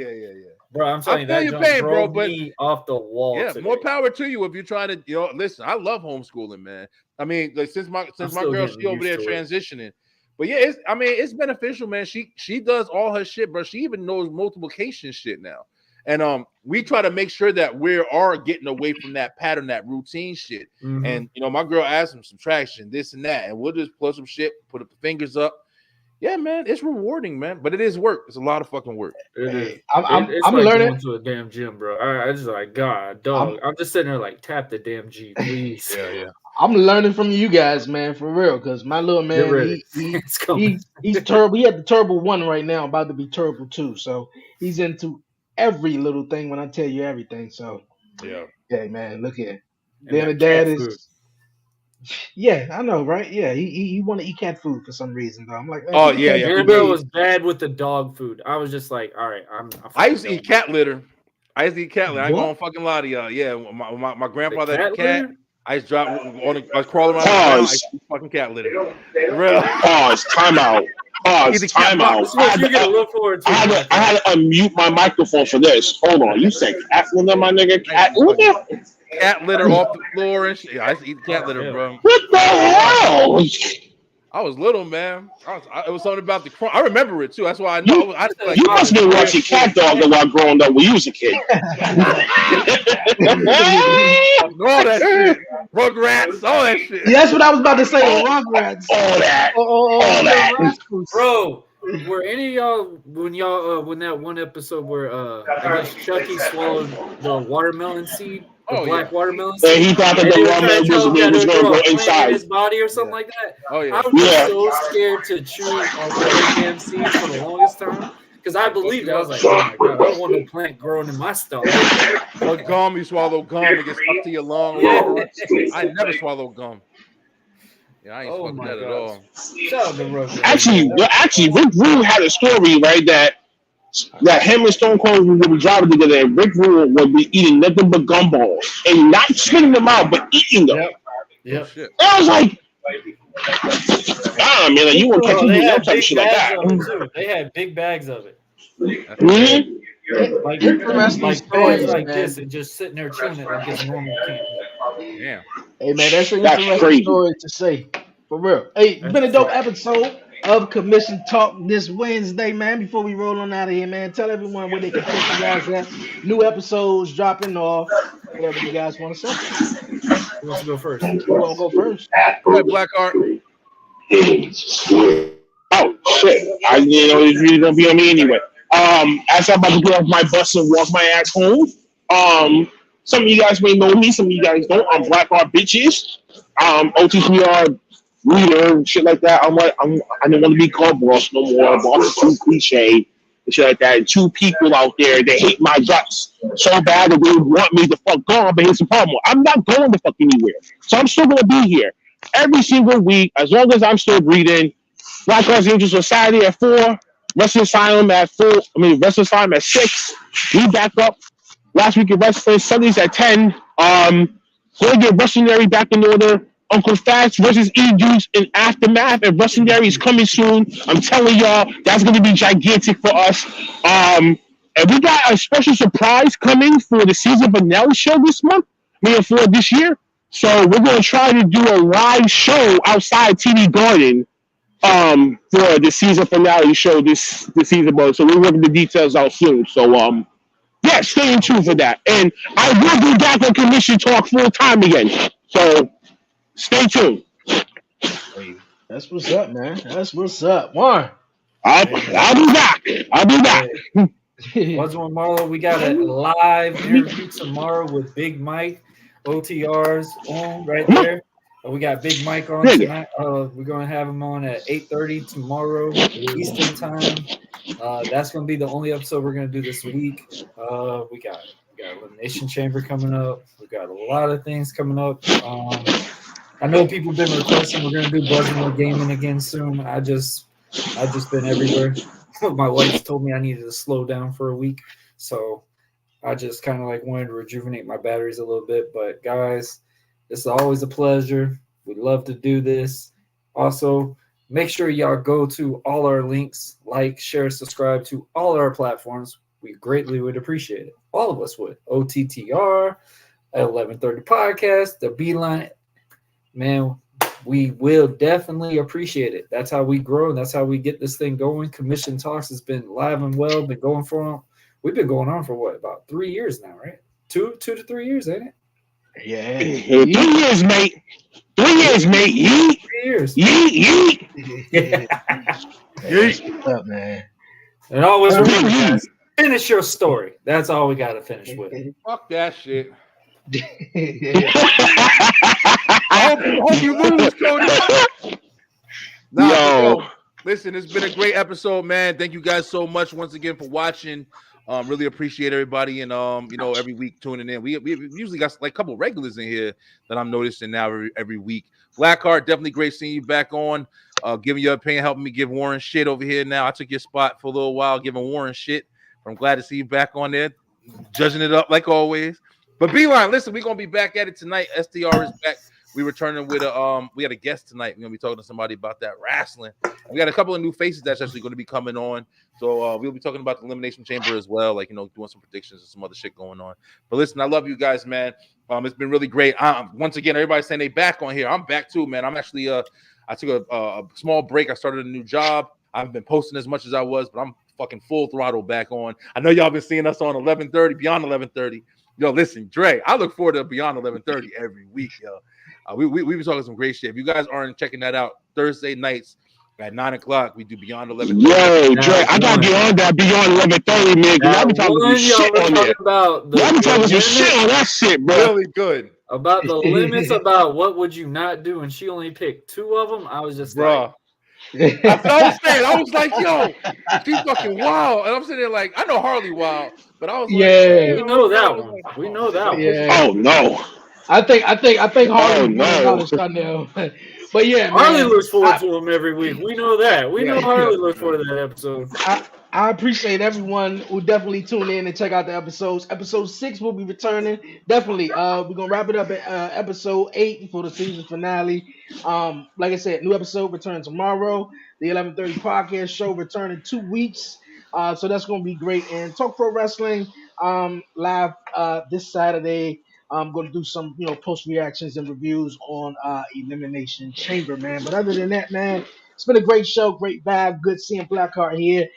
Bro, I'm telling you, that drove me off the wall. Yeah, today. More power to you if you're trying to, listen. I love homeschooling, man. I mean, like since my girl, she over there transitioning. But yeah, it's beneficial, man. She does all her shit, bro. She even knows multiplication shit now. And we try to make sure that we are getting away from that pattern, that routine shit. Mm-hmm. And my girl asked some subtraction, this and that, and we'll just plug some shit, put up the fingers up. Yeah, man, it's rewarding, man. But it is work. It's a lot of fucking work. It is. I'm like learning going to a damn gym, bro. I just like God, dog. I'm just sitting there like tap the damn G, please. Yeah. I'm learning from you guys, man, for real. Because my little man, he's terrible. He had the Turbo 1 right now, about to be Turbo 2. So he's into every little thing when I tell you everything. So yeah, man, look here. Then the dad is food. Yeah, I know, right? Yeah, he want to eat cat food for some reason though. I'm like, man, Annabelle was bad with the dog food. I was just like, all right, I used to eat cat litter. I ain't gonna fucking lie to y'all. Yeah, my grandfather had a cat. I just dropped I was crawling around the ground. I eat fucking cat litter. Real. Pause. Time out. Pause. Time out. I had to unmute my microphone for this. Hold on. You said cat litter, my nigga. Cat litter off the floor and shit. I used to eat cat litter, bro. What the hell? I was little, man. It was something about the crumb. I remember it too. That's why I know. You must have been watching Cat Dog a lot growing up when you was a kid. All that shit. Rugrats, all that shit. Yeah, that's what I was about to say. Rugrats. All that. All that. Bro, were any of y'all when that one episode where I guess Chucky swallowed the watermelon seed? Black watermelon. Yeah, he thought that the watermelon was going to go inside his body or something like that. Oh yeah. I was so scared to chew on those damn seeds for the longest time because I believed it. I was like, oh my god, I don't want no plant growing in my stomach. Or gum, you swallow gum, it gets stuck to your lungs. Yeah. I never swallow gum. Yeah, I ain't fucking that at all. Shout out to Rugrats. Actually, Rick Rude had a story, right, that him and Stone Cold would be driving together, and Rick Rude would be eating nothing but gumballs and not spitting them out, but eating them. Yep. And I was like, man, like, you won't catch me type of shit like that. They had big bags of it. Mm-hmm. Like stories like this and just sitting there chewing it like it's normal candy. Yeah. Hey man, that's an interesting story to say. For real. Hey, it's been a dope episode of Commission Talk this Wednesday, man. Before we roll on out of here, man, tell everyone where they can catch you guys at. New episodes dropping off. Whatever you guys want to say. Who wants to go first? Who want to go first? Go ahead, Blackheart. Oh shit! I didn't know it was really gonna be on me anyway. As I'm about to get off my bus and walk my ass home. Some of you guys may know me, some of you guys don't. I'm Blackheart Bitches. OTPR leader and shit like that. I don't want to be called boss no more. Boss is too cliche and shit like that. And two people out there, they hate my guts so bad that they want me to fuck gone. But here's the problem: I'm not going to fuck anywhere, so I'm still gonna be here every single week as long as I'm still breathing. Black Girls Angel Society at 4, Wrestling Asylum at 4. Wrestling Asylum at 6. We back up last week at Wrestling Sundays at 10. Going to get Wrestling back in order. Uncle Fats versus E-Juice in Aftermath, and Wrestling is coming soon. I'm telling y'all, that's going to be gigantic for us. And we got a special surprise coming for the season finale show this month. For this year. So we're going to try to do a live show outside TD Garden for the season finale show this season, but so we're working the details out soon. So yeah, stay in tune for that. And I will be back on commission talk full time again. So stay tuned. Hey, that's what's up, man. That's what's up, Warren. I'll be back. I'll be back. What's on Marlo? We got a live interview tomorrow with Big Mike, OTR's on right there. We got Big Mike on tonight. We're going to have him on at 8:30 tomorrow Eastern time. That's going to be the only episode we're going to do this week. We got Elimination Chamber coming up. We got a lot of things coming up. I know people have been requesting we're going to do Buzzing Gaming again soon. I've just been everywhere. My wife told me I needed to slow down for a week, so I just kind of like wanted to rejuvenate my batteries a little bit. But guys, it's always a pleasure. We love to do this. Also, make sure y'all go to all our links, like, share, subscribe to all our platforms. We greatly would appreciate it. All of us would. OTTR, 1130 Podcast, the Beeline. Man, we will definitely appreciate it. That's how we grow, and that's how we get this thing going. Commission Talks has been live and well, been going for we've been going on for what, about 3 years now, right? Two to 3 years, ain't it? Yeah. 3 years, mate. 3 years, mate. Yeet. 3 years. Yeet. Yeet. What's up, man? And always remember, guys, finish your story. That's all we got to finish with. Fuck that shit. I hope you lose, Cody. Yo, listen, it's been a great episode, man. Thank you guys so much once again for watching. Really appreciate everybody, and every week tuning in. We usually got like a couple regulars in here that I'm noticing now every week. Blackheart, definitely great seeing you back on. Giving your opinion, helping me give Warren shit over here. Now I took your spot for a little while, giving Warren shit. I'm glad to see you back on there, judging it up like always. But Beeline, listen, we're gonna be back at it tonight. STR is back. We returning with we had a guest tonight. We're gonna be talking to somebody about that wrestling. We got a couple of new faces that's actually going to be coming on. So we'll be talking about the Elimination Chamber as well, like doing some predictions and some other shit going on. But listen, I love you guys, man. It's been really great. Once again, everybody's saying they back on here. I'm back too, man. I'm actually I took a small break. I started a new job. I've been posting as much as I was, but I'm fucking full throttle back on. I know y'all been seeing us on 11:30, beyond 11:30. Yo, listen, Dre, I look forward to Beyond 11:30 every week, yo. We been talking some great shit. If you guys aren't checking that out, Thursday nights at 9 o'clock, we do Beyond 11:30. Yo, Dre, I gotta get on that Beyond 11:30, man. Y'all be talking some shit on there. Y'all be talking some shit on that shit, bro. Really good. About the limits, about what would you not do, and she only picked 2 of them. I was just bro. That's what I was saying. I was like, yo, she's fucking wild. And I'm sitting there like, I know Harley wild, but I was like, yeah, we know that one. We know that one. Yeah. Oh no. I think Harley no. But yeah, man, Harley looks forward to him every week. We know that. We know Harley looks forward to that episode. I appreciate everyone who definitely tune in and check out the episodes. Episode 6 will be returning. Definitely. We're gonna wrap it up at episode 8 for the season finale. Like I said, new episode returns tomorrow. The 11:30 podcast show return in 2 weeks. So that's gonna be great. And Talk Pro Wrestling live this Saturday. I'm going to do some, post reactions and reviews on Elimination Chamber, man. But other than that, man, it's been a great show, great vibe, good seeing Blackheart here.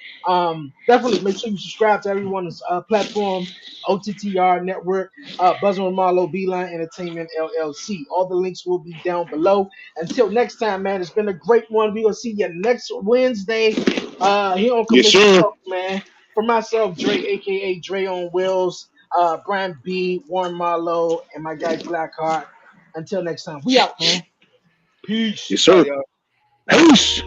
Definitely make sure you subscribe to everyone's platform, OTTR Network, Buzzing with Marlo, Beeline Entertainment LLC. All the links will be down below. Until next time, man, it's been a great one. We're going to see you next Wednesday here on Commission Talk, man. For myself, Dre, a.k.a. Dre on Wheels, Brian B, Warren Marlowe, and my guy Blackheart. Until next time, we out, man. Peace. Yes, sir. Peace.